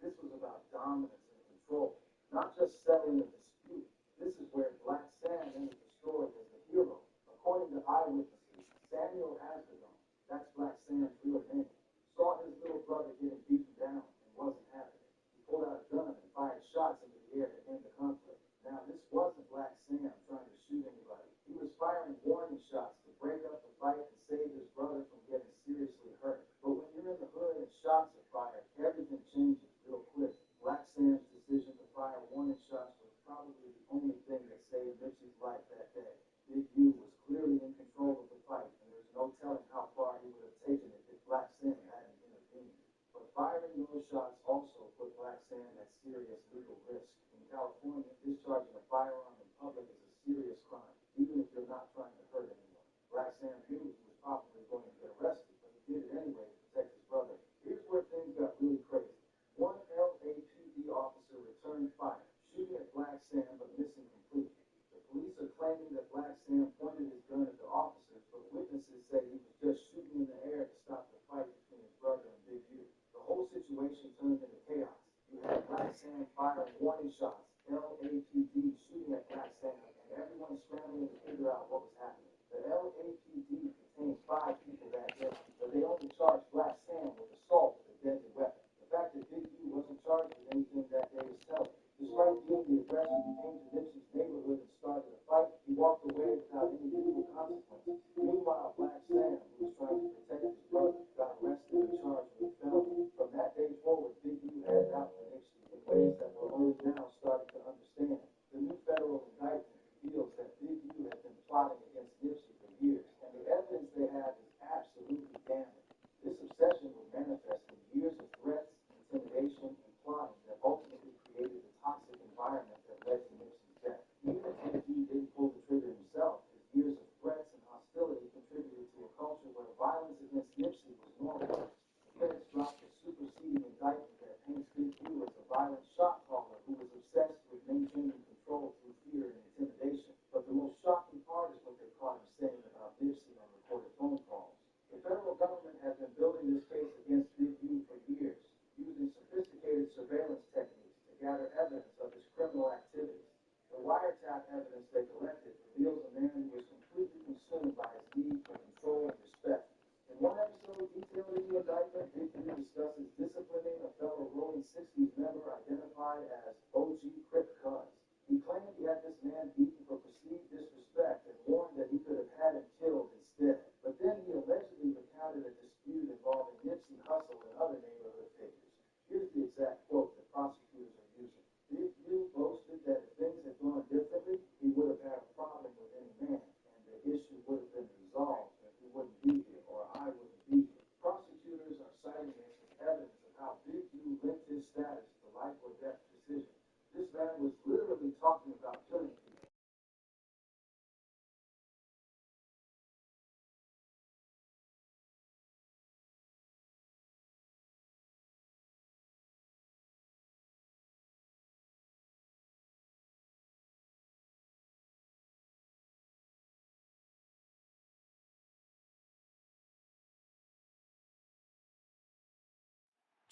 This was about dominance and control, not just settling a dispute. This is where Black Sam entered the story as the hero. According to eyewitnesses, Samuel Asbadon, that's Black Sam's real name, saw his little brother getting beaten down and wasn't having it. He pulled out a gun and fired shots into the air to end the conflict. Now, this wasn't Black Sam trying to shoot anybody. He was firing warning shots to break up the fight and save his brother from getting seriously hurt. But when you're in the hood and shots are fired, everything changes real quick. Black Sam's decision to fire warning shots was probably the only thing that saved Nipsey's life that day. Big U was clearly in control of the fight, and there's no telling how far he would have taken it if Black Sam hadn't intervened. But firing those shots also put Black Sam at serious legal risk. In California, discharging a firearm in public is a serious crime, even if you're not trying to hurt anyone. Black Sam knew he was probably going to get arrested, but he did it anyway to protect his brother. Here's where things got really crazy. One LAPD officer returned fire, shooting at Black Sam but missing completely. The police are claiming that Black Sam pointed his gun at the officers, but witnesses say he was just shooting in the air to stop the fight between his brother and Big U. The whole situation turned into chaos. You had Black Sam firing warning shots, LAPD shooting at Black Sam, and everyone scrambling to figure out what was happening. The LAPD detained 5 people that day, but they only charged Black Sam with assault with a deadly weapon. The fact that Big U wasn't charged with anything that day was telling. Despite being the aggressor who came to Nipsey's neighborhood and started a fight, he walked away without any legal consequences. Meanwhile, Black Sam, who was trying to protect his brother, got arrested and charged with felony. From that day forward, Big U headed out for Nipsey in ways that we're only now starting to understand. The new federal indictment reveals that Big U had been plotting against Nipsey for years, and the evidence they have is absolutely damning. This obsession would manifest in years of threats, intimidation, and plotting that ultimately created the toxic environment that led to Nipsey's death. Even if Big U didn't pull the trigger himself, his years of threats and hostility contributed to a culture where violence against Nipsey was normalized. The feds dropped a superseding indictment that paints Big U as a violent shot caller who was obsessed with maintaining control through fear and intimidation. But the most shocking part is what they caught him saying about Nipsey on recorded phone calls. The federal government has been building this case against Big U for years, using sophisticated surveillance techniques to gather evidence of his criminal activities. The wiretap evidence they collected reveals a man who was completely consumed by his need for control and respect. In one episode detailed in the indictment, Big U discusses disciplining a fellow Rolling 60s member identified as OG Crip Cuz. He claimed he had this man beaten for perceived disrespect and warned that he could have had him killed instead. But then he allegedly recounted a dispute involving Nipsey Hussle and other neighborhood figures. Here's the exact quote that prosecutors are using. Big U boasted that if things had gone differently, he would have had a problem with any man, and the issue would have been resolved if he wouldn't be here or I wouldn't be here. Prosecutors are citing this as evidence of how Big U linked his status to life or death decisions. This man was literally talking about killing people.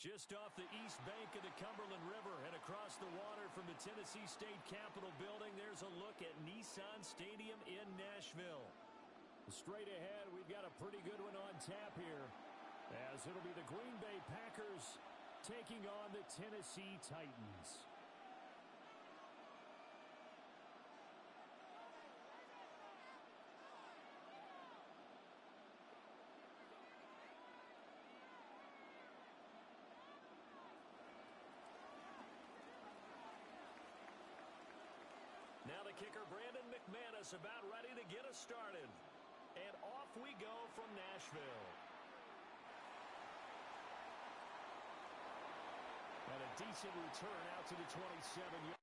Just off the east bank of the Cumberland River and across the water from the Tennessee State Capitol building, there's a look at Nissan Stadium in Nashville. Straight ahead, we've got a pretty good one on tap here, as it'll be the Green Bay Packers taking on the Tennessee Titans. Now the kicker, Brandon McManus, about ready to get us started. And off we go from Nashville. And a decent return out to the 27-yard.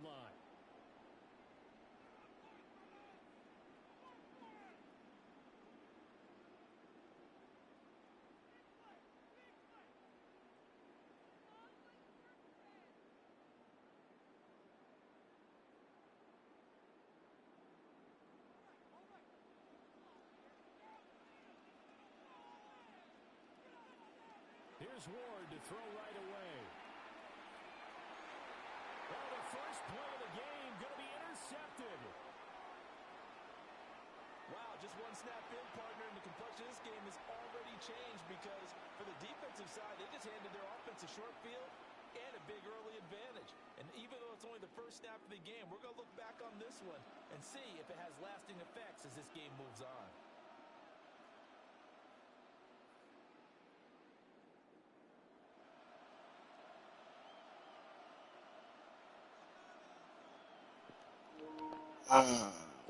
Line. Here's Ward to throw right away. Well, the first play of the game going to be intercepted. Wow, just one snap in, partner, and the complexion of this game has already changed because for the defensive side, they just handed their offense a short field and a big early advantage. And even though it's only the first snap of the game, we're going to look back on this one and see if it has lasting effects as this game moves on.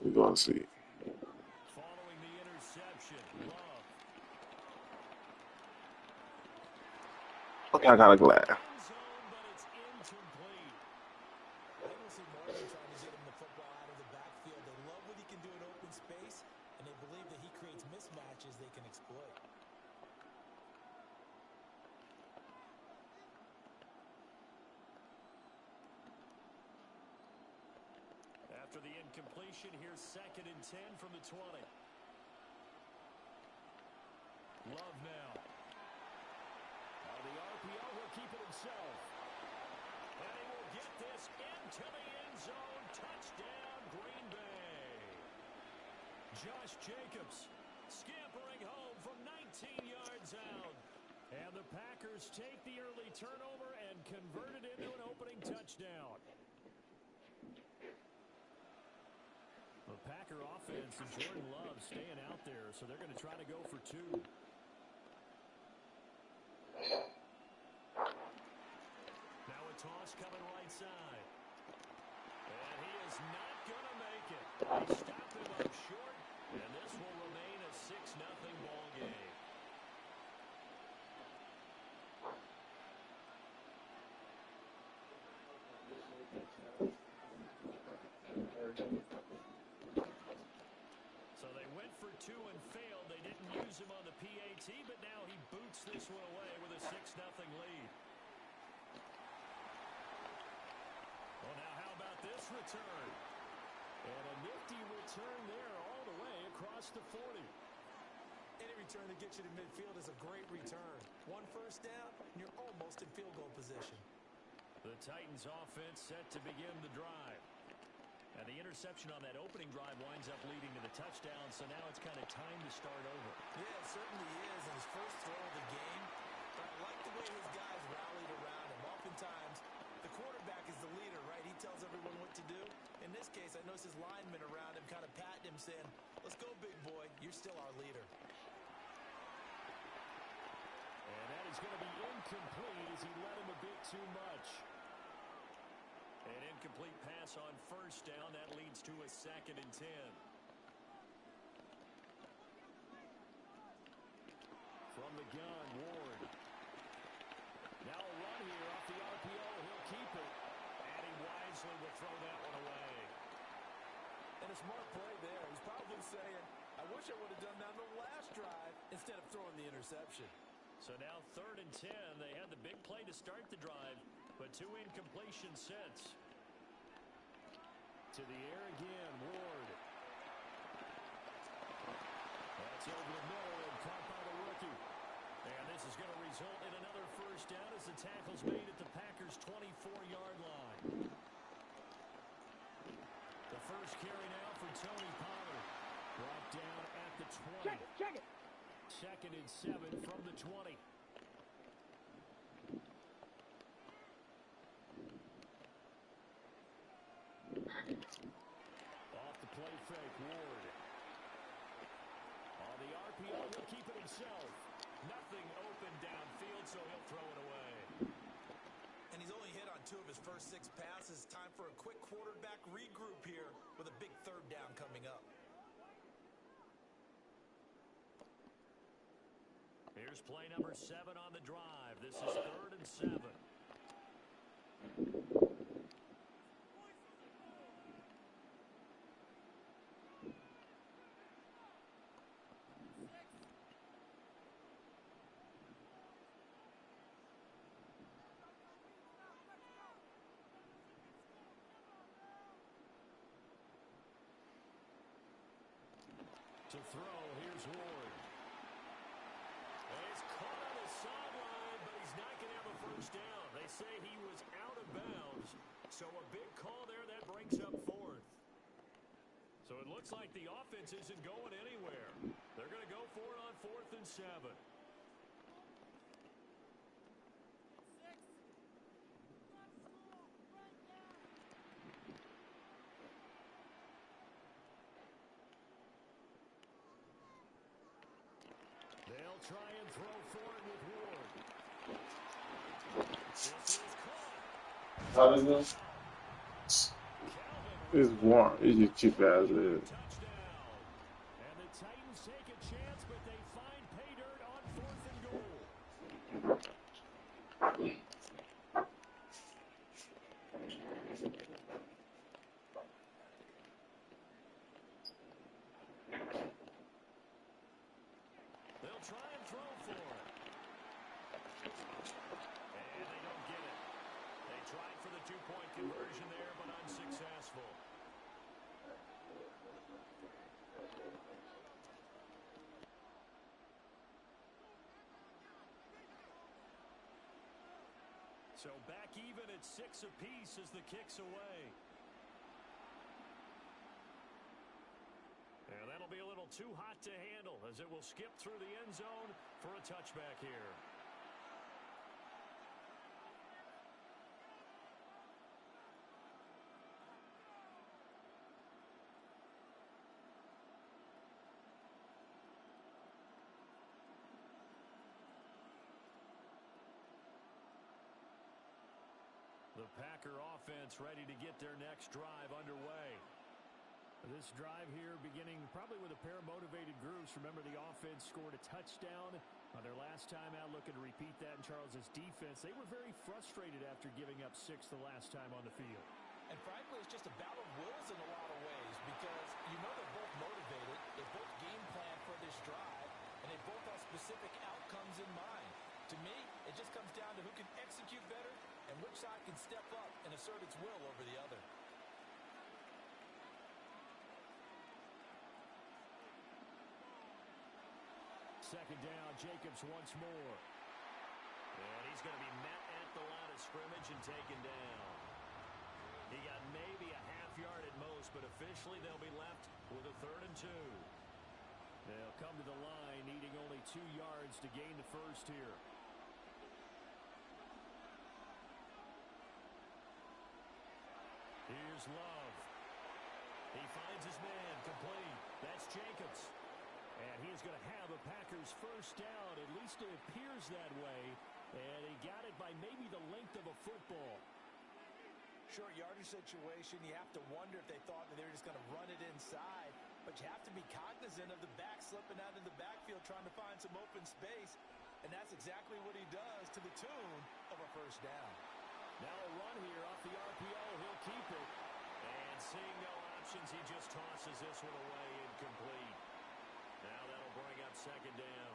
We're going to see. Following the interception, Love. Okay, I got a glad. End zone, but it's incomplete. They will see more than trying to get him the football out of the backfield. They love what he can do in open space, and they believe that he creates mismatches they can exploit. After the incompletion, here's 2nd and 10 from the 20. Love now. Out of the RPO, he'll keep it himself. And he will get this into the end zone. Touchdown, Green Bay. Josh Jacobs scampering home from 19 yards out. And the Packers take the early turnover and convert it into an opening touchdown. The Packer offense and Jordan Love staying out there, so they're going to try to go for 2. Now a toss coming right side. And he is not going to make it. They stop him up short, and this will remain a 6-0 ball game. So they went for 2 and failed. They didn't use him on the PAT, but now he boots this one away with a 6-0 lead. Well, now how about this return? And a nifty return there all the way across the 40. Any return that gets you to midfield is a great return. 1 first down, and you're almost in field goal position. The Titans offense set to begin the drive. And the interception on that opening drive winds up leading to the touchdown, so now it's kind of time to start over. Yeah, it certainly is, and his first throw of the game. But I like the way his guys rallied around him. Oftentimes, the quarterback is the leader, right? He tells everyone what to do. In this case, I noticed his linemen around him kind of patting him, saying, "Let's go, big boy. You're still our leader." And that is going to be incomplete as he led him a bit too much. An incomplete pass on first down. That leads to a 2nd and 10. From the gun, Ward. Now a run here off the RPO. He'll keep it. And he wisely will throw that a smart play there. He's probably saying, I wish I would have done that on the last drive instead of throwing the interception. So now 3rd and 10. They had the big play to start the drive, but 2 incompletions since. To the air again, Ward. That's over the middle and caught by the rookie. And this is going to result in another first down as the tackle's made at the Packers' 24-yard line. The first carry now for Tony Pollard. Brought down at the 20. Check it. 2nd and 7 from the 20. Off the play fake, Ward. On the RPO, he'll keep it himself. Nothing open downfield, so he'll throw it away. And he's only hit on 2 of his first 6 passes. Time for a quick quarterback regroup here with a big 3rd down coming up. Here's play number 7 on the drive. This is 3rd and 7. To throw, here's Ward. He's caught on the sideline, but he's not going to have a first down. They say he was out of bounds, so a big call there that brings up 4th. So it looks like the offense isn't going anywhere. They're going to go for it on 4th and 7. They'll try and throw for it with Ward. This is caught. How does this? It's warm. It's just cheap ass. Touchdown. And the Titans take a chance, but they find pay dirt on 4th and goal. They'll try and throw for it. And they don't get it. They tried for the 2-point conversion there, but unsuccessful. So back even at 6 apiece as the kick's away. And that'll be a little too hot to handle as it will skip through the end zone for a touchback here. The Packer offense ready to get their next drive underway. This drive here beginning probably with a pair of motivated groups. Remember, the offense scored a touchdown on their last time out, looking to repeat that in Charles's defense. They were very frustrated after giving up 6 the last time on the field. And frankly, it's just a battle of wills in a lot of ways because you know they're both motivated, they both game plan for this drive, and they both have specific outcomes in mind. To me, it just comes down to who can execute better and which side can step up and assert its will over the other. Second down, Jacobs once more. And he's going to be met at the line of scrimmage and taken down. He got maybe a half yard at most, but officially they'll be left with a 3rd and 2. They'll come to the line needing only 2 yards to gain the first here. Here's Love. He finds his man complete. That's Jacobs. And he's going to have a Packers first down. At least it appears that way. And he got it by maybe the length of a football. Short yardage situation, you have to wonder if they thought that they were just going to run it inside. But you have to be cognizant of the back slipping out in the backfield trying to find some open space. And that's exactly what he does to the tune of a first down. Now a run here off the RPO. He'll keep it. And seeing no option situations, he just tosses this one away, incomplete. Now that'll bring up second down.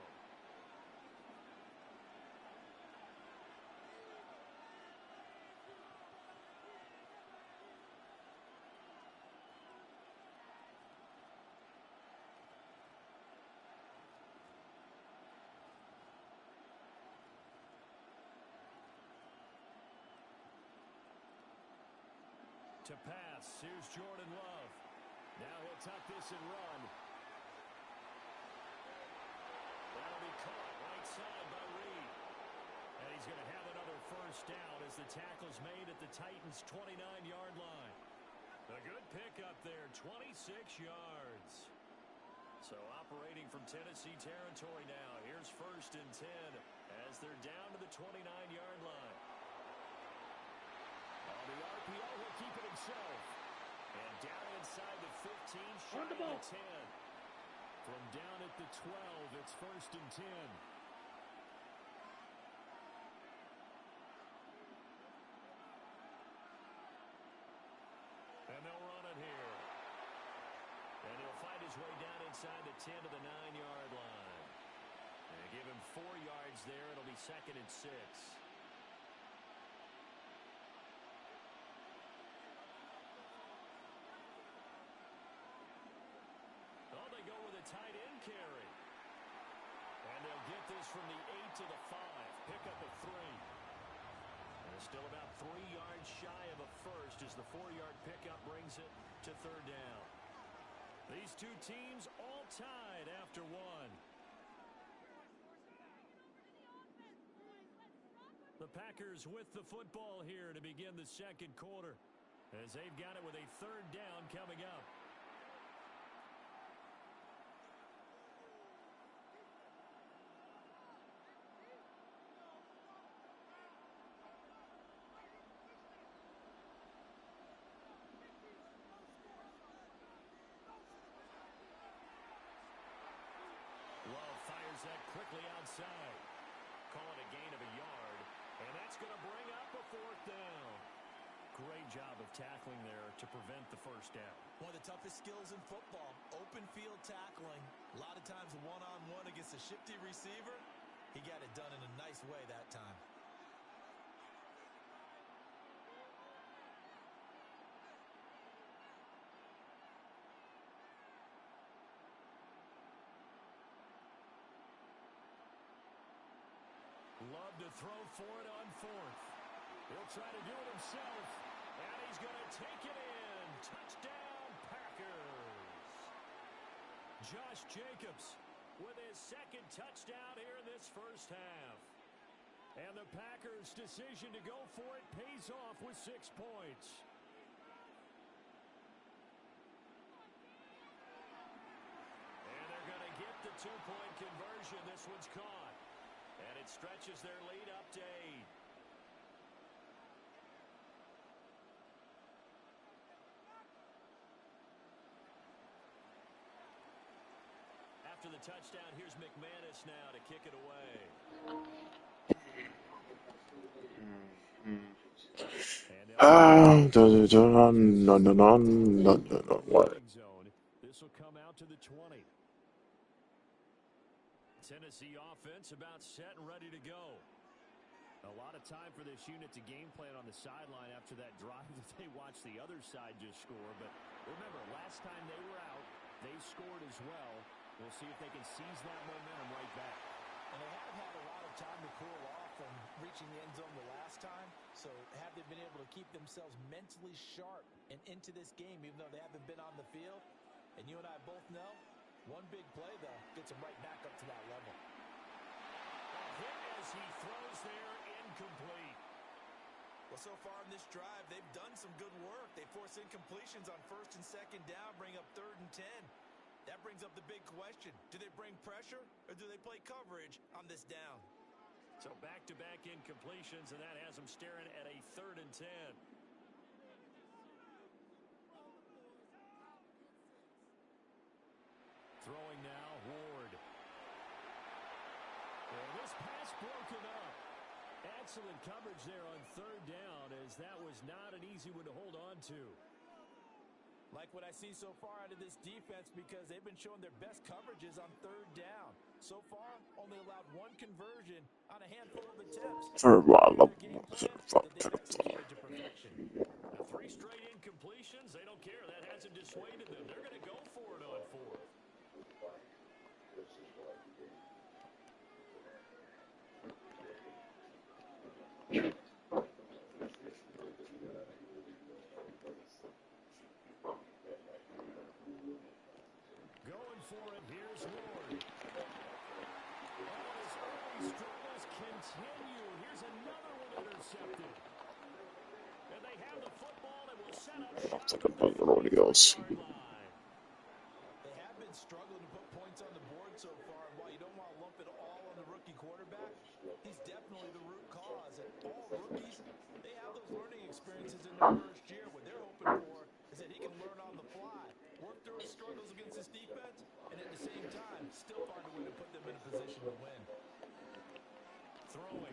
To pass, here's Jordan Love. Now he'll tuck this and run. That'll be caught right side by Reed. And he's going to have another first down as the tackle's made at the Titans' 29-yard line. A good pickup there, 26 yards. So operating from Tennessee territory now. Here's 1st and 10 as they're down to the 29-yard line. On the RPO, he'll keep it himself. And down inside the 15, short of the 10. From down at the 12, it's 1st and 10. And they'll run it here. And he'll find his way down inside the 10 to the 9-yard line. And give him 4 yards there. It'll be 2nd and 6. Go with a tight end carry. And they'll get this from the 8 to the 5. Pick up a 3. And it's still about 3 yards shy of a first as the 4-yard pickup brings it to 3rd down. These two teams all tied after 1. The Packers with the football here to begin the 2nd quarter as they've got it with a 3rd down coming up. Love fires that quickly outside. Call it a gain of a yard, and that's going to bring up a 4th down. Great job of tackling there to prevent the first down. One of the toughest skills in football, open field tackling. A lot of times one-on-one against a shifty receiver. He got it done in a nice way that time. Love to throw for it on 4th. He'll try to do it himself, and he's going to take it in. Touchdown, Packers. Josh Jacobs with his 2nd touchdown here in this first half. And the Packers' decision to go for it pays off with 6 points. And they're going to get the 2-point conversion. This one's caught. And it stretches their lead up to 8. After the touchdown, here's McManus now to kick it away. What? This will come out to the 20. Tennessee offense about set and ready to go. A lot of time for this unit to game plan on the sideline after that drive that they watched the other side just score. But remember, last time they were out, they scored as well. We'll see if they can seize that momentum right back. And they have had a lot of time to cool off from reaching the end zone the last time. So have they been able to keep themselves mentally sharp and into this game, even though they haven't been on the field? And you and I both know, one big play, though, gets them right back up to that level. A hit as he throws there, incomplete. Well, so far in this drive, they've done some good work. They force incompletions on 1st and 2nd down, bring up 3rd and 10. That brings up the big question. Do they bring pressure or do they play coverage on this down? So back-to-back incompletions, and that has them staring at a 3rd and 10. Throwing now, Ward. And this pass broken up. Excellent coverage there on 3rd down, as that was not an easy one to hold on to. Like what I see so far out of this defense because they've been showing their best coverages on third down. So far, only allowed one conversion on a handful of attempts. Their game plan that they've executed to perfection. Now, 3 straight incompletions, they don't care. That hasn't dissuaded them. They're going to go for it on 4th. Going for it, here's Ward. Oh, his early struggles continue. Here's another one intercepted. And they have the football and will set up shop Take a at the bug already goes. 45-yard line. They have been struggling to put points on the board so far. And while you don't want to lump it all on the rookie quarterback, he's definitely the root cause. And all rookies, they have those learning experiences in their first year. What they're hoping for is that he can learn on the fly, work through his struggles against his defense, and at the same time, still find a way to put them in a position to win. Throwing.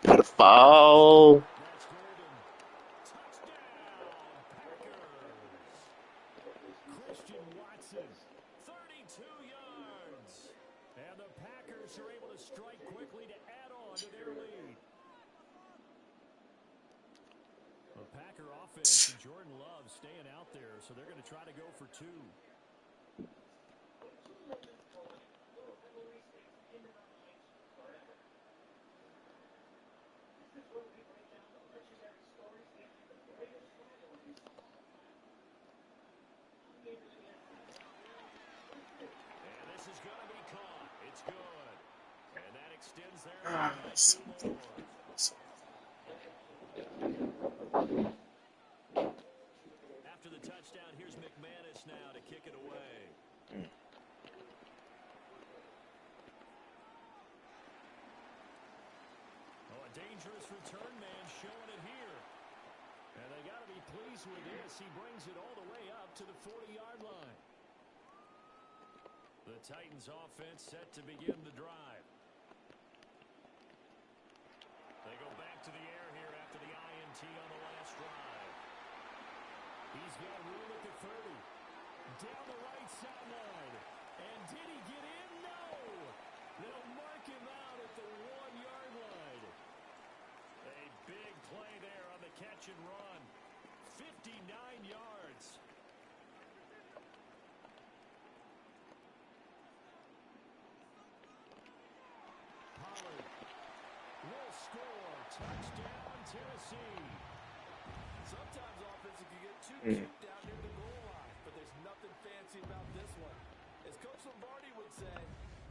Pedophile. That's golden. Touchdown, Packers. Christian Watson, 32 yards. And the Packers are able to strike quickly to add on to their lead. The Packer offense and Jordan Love staying out there, so they're going to try to go for 2. And this is going to be caught. It's good. And that extends their lead by 2 more. After the touchdown, here's McManus now to kick it away. Oh, a dangerous return man showing it here. And they got to be pleased with this. He brings it all the way up to the 40-yard line. The Titans offense set to begin the drive. They go back to the air here after the INT on the last drive. He's got room at the 30. Down the right sideline. And did he get in? No! They'll mark him out at the 1-yard line. A big play there on the catch and run. 59 yards. Pollard will score. Touchdown, Tennessee. Sometimes offenses can get too cute down near the goal line, but there's nothing fancy about this one. As Coach Lombardi would say,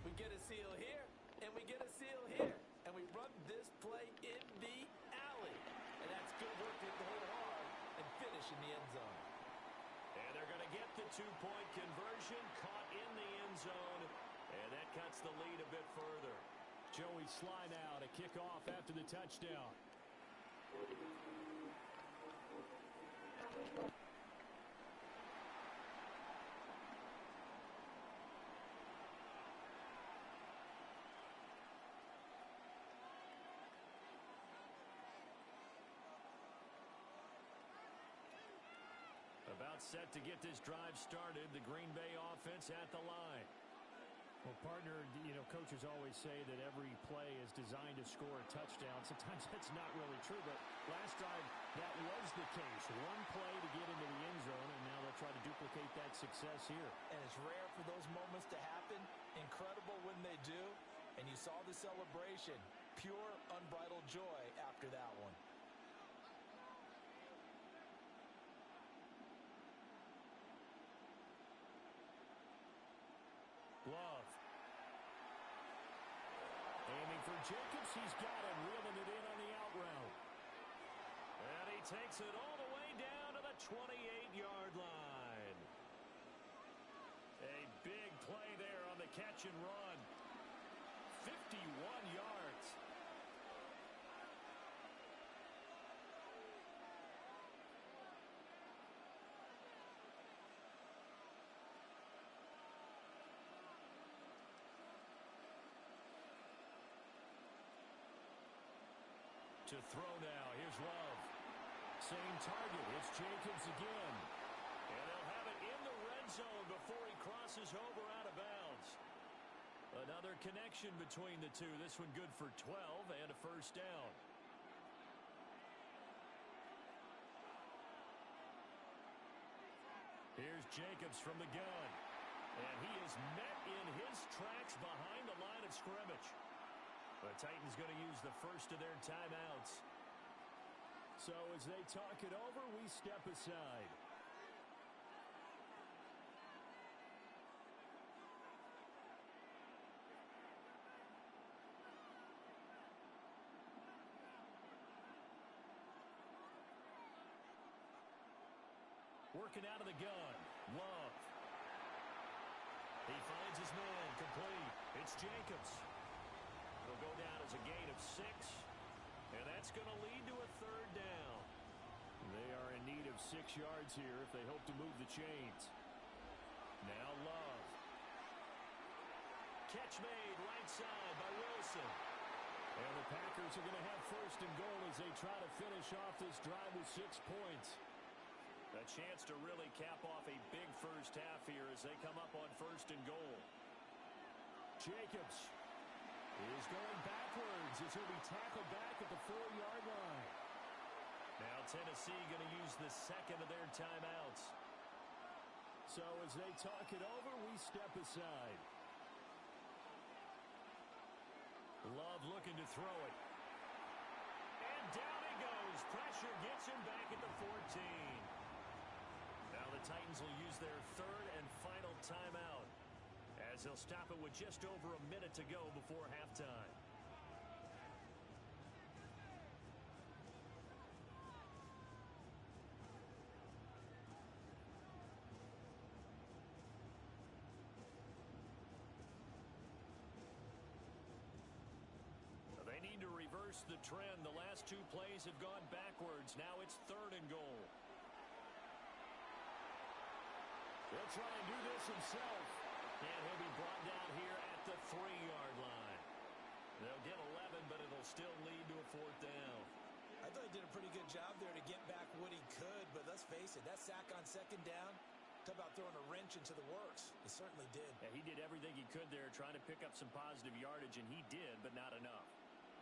we get a seal here, and we get a seal here, and we run this play in the alley. And that's good work to hit the hole hard and finish in the end zone. And they're going to get the 2-point conversion, caught in the end zone, and that cuts the lead a bit further. Joey Sly now to kick off after the touchdown. About set to get this drive started, the Green Bay offense at the line. Well, partner, coaches always say that every play is designed to score a touchdown. Sometimes that's not really true, but last drive, that was the case. One play to get into the end zone, and now they'll try to duplicate that success here. And it's rare for those moments to happen. Incredible when they do. And you saw the celebration. Pure, unbridled joy after that one. Love. Aiming for Jacobs. He's got him, reeling it in on the out route. And he takes it all the way down to the 28-yard line. A big play there on the catch and run. 51 yards. To throw now. Here's Love. same target. It's Jacobs again. And they'll have it in the red zone before he crosses over out of bounds. Another connection between the two. This one good for 12 and a first down. Here's Jacobs from the gun. And he is met in his tracks behind the line of scrimmage. The Titans going to use the first of their timeouts. So as they talk it over, we step aside. Working out of the gun. Love. He finds his man. Complete. It's Jacobs. It'll go down as a gain of 6. And that's going to lead to a third down. They are in need of 6 yards here if they hope to move the chains. Now Love. Catch made right side by Wilson. And the Packers are going to have first and goal as they try to finish off this drive with 6 points. A chance to really cap off a big first half here as they come up on first and goal. Jacobs is going backwards as he'll be tackled back at the 4-yard line. Now Tennessee going to use the second of their timeouts. So as they talk it over, we step aside. Love looking to throw it. And down he goes. Pressure gets him back at the 14. Now the Titans will use their third and final timeout as they'll stop it with just over a minute to go before halftime. They need to reverse the trend. The last 2 plays have gone backwards. Now it's third and goal. He'll try and do this himself. And he'll be brought down here at the 3-yard line. They'll get 11, but it'll still lead to a 4th down. I thought he did a pretty good job there to get back what he could, but let's face it, that sack on second down, talk about throwing a wrench into the works. He certainly did. Yeah, he did everything he could there, trying to pick up some positive yardage, and he did, but not enough.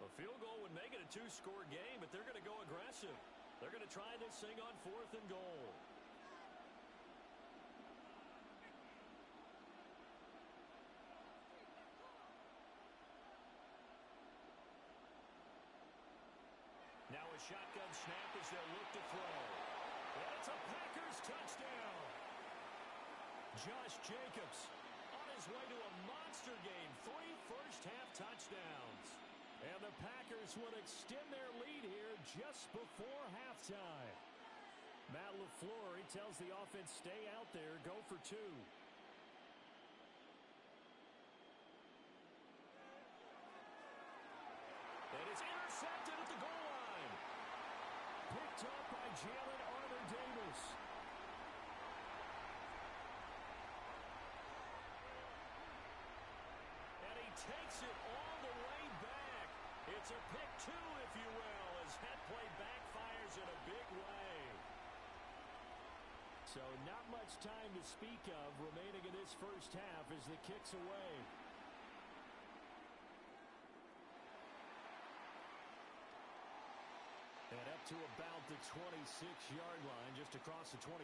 A field goal would make it a 2-score game, but they're going to go aggressive. They're going to try this thing on 4th and goal. Now a shotgun snap as they'll look to throw. And it's a Packers touchdown. Josh Jacobs on his way to a monster game. 3 first-half touchdowns. And the Packers will extend their lead here just before halftime. Matt LaFleur, he tells the offense, stay out there, go for 2. And it's intercepted at the goal line. Picked up by Jalen Armour-Davis. And he takes it all the way back. It's a pick 2, if you will, as that play backfires in a big way. So not much time to speak of remaining in this first half as the kick's away. And up to about the 26-yard line, just across the 25.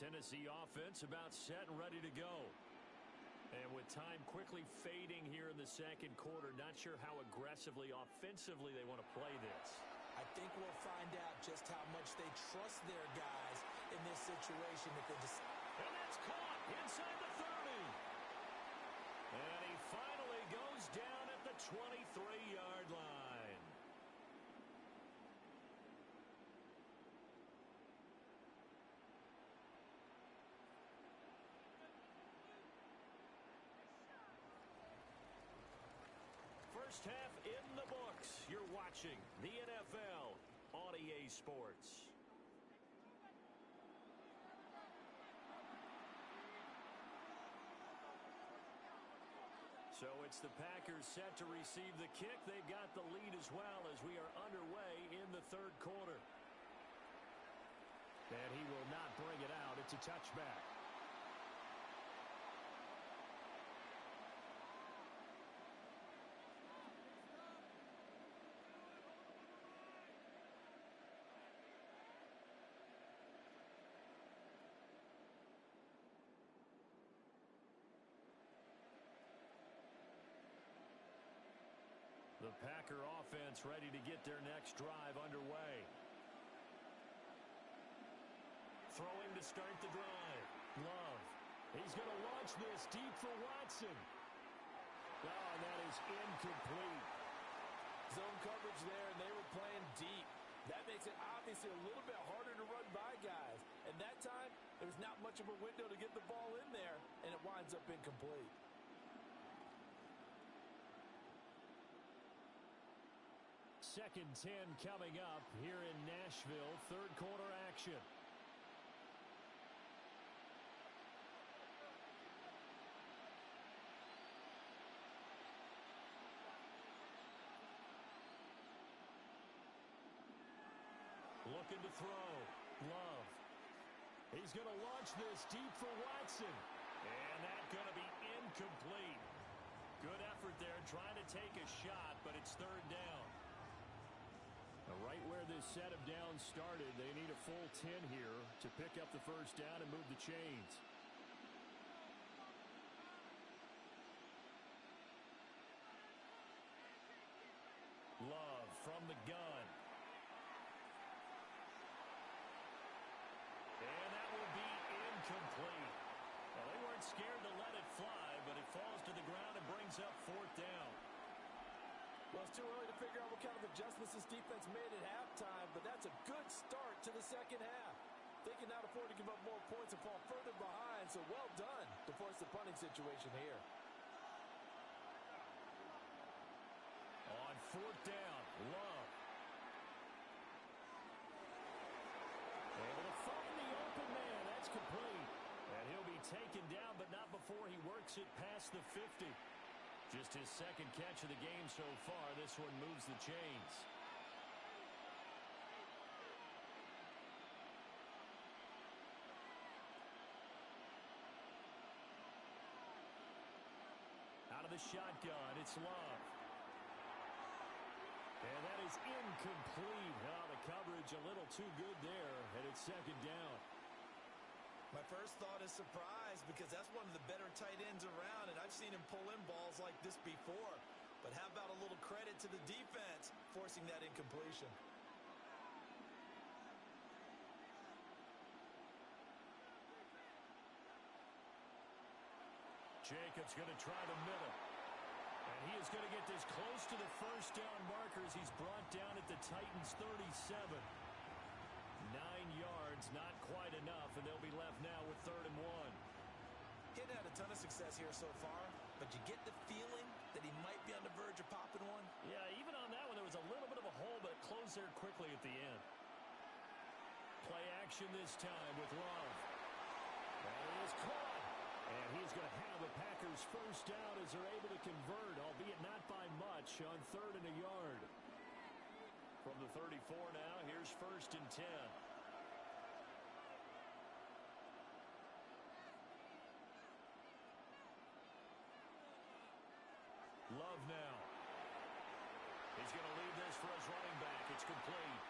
Tennessee offense about set and ready to go. And with time quickly fading here in the second quarter, not sure how aggressively, offensively they want to play this. I think we'll find out just how much they trust their guys in this situation. If they just... And that's caught inside the 30. And he finally goes down at the 23-yard line. First half in the books. You're watching the NFL on EA Sports. So it's the Packers set to receive the kick. They've got the lead as well as we are underway in the third quarter. And he will not bring it out. It's a touchback. The Packer offense ready to get their next drive underway. Throwing to start the drive. Love. He's going to launch this deep for Watson. Oh, and that is incomplete. Zone coverage there, and they were playing deep. That makes it obviously a little bit harder to run by guys. And that time, there's not much of a window to get the ball in there, and it winds up incomplete. Second 10 coming up here in Nashville. Third quarter action. Looking to throw. Love. He's going to launch this deep for Watson. And that's going to be incomplete. Good effort there trying to take a shot, but it's third down. Right where this set of downs started, they need a full 10 here to pick up the first down and move the chains. Love from the gun. And that will be incomplete. Well, they weren't scared to let it fly, but it falls to the ground and brings up fourth down. Well, it's too early to figure out what kind of adjustments this defense made at halftime, but that's a good start to the second half. They can not afford to give up more points and fall further behind, so well done to force the punting situation here. On fourth down, Love. Able to find the open man. That's complete. And he'll be taken down, but not before he works it past the 50. Just his second catch of the game so far. This one moves the chains. Out of the shotgun, it's Love. And that is incomplete. Oh, the coverage a little too good there, and it's second down. My first thought is surprise, because that's one of the better tight ends around, and I've seen him pull in balls like this before. But how about a little credit to the defense forcing that incompletion? Jacobs going to try the middle. And he is going to get this close to the first down markers. He's brought down at the Titans' 37. 9 yards, not quite enough, and they'll be left now with 3rd and 1. He hadn't had a ton of success here so far, but you get the feeling that he might be on the verge of popping one. Yeah, even on that one, there was a little bit of a hole, but it closed there quickly at the end. Play action this time with Love. That is caught. And he's going to have the Packers first down as they're able to convert, albeit not by much, on 3rd and a yard. From the 34 now, here's 1st and 10. Love now. He's going to leave this for his running back. It's complete.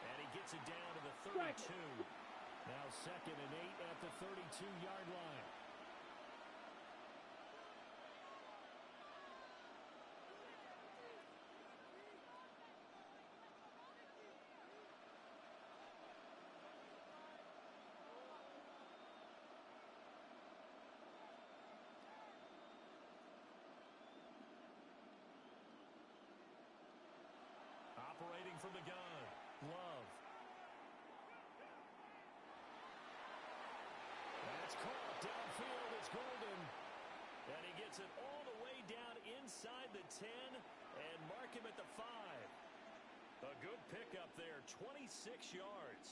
And he gets it down to the 32. Now 2nd and 8 at the 32-yard line. Operating from the gun, Love. That's caught downfield. It's Golden. And he gets it all the way down inside the 10 and mark him at the 5. A good pickup there, 26 yards.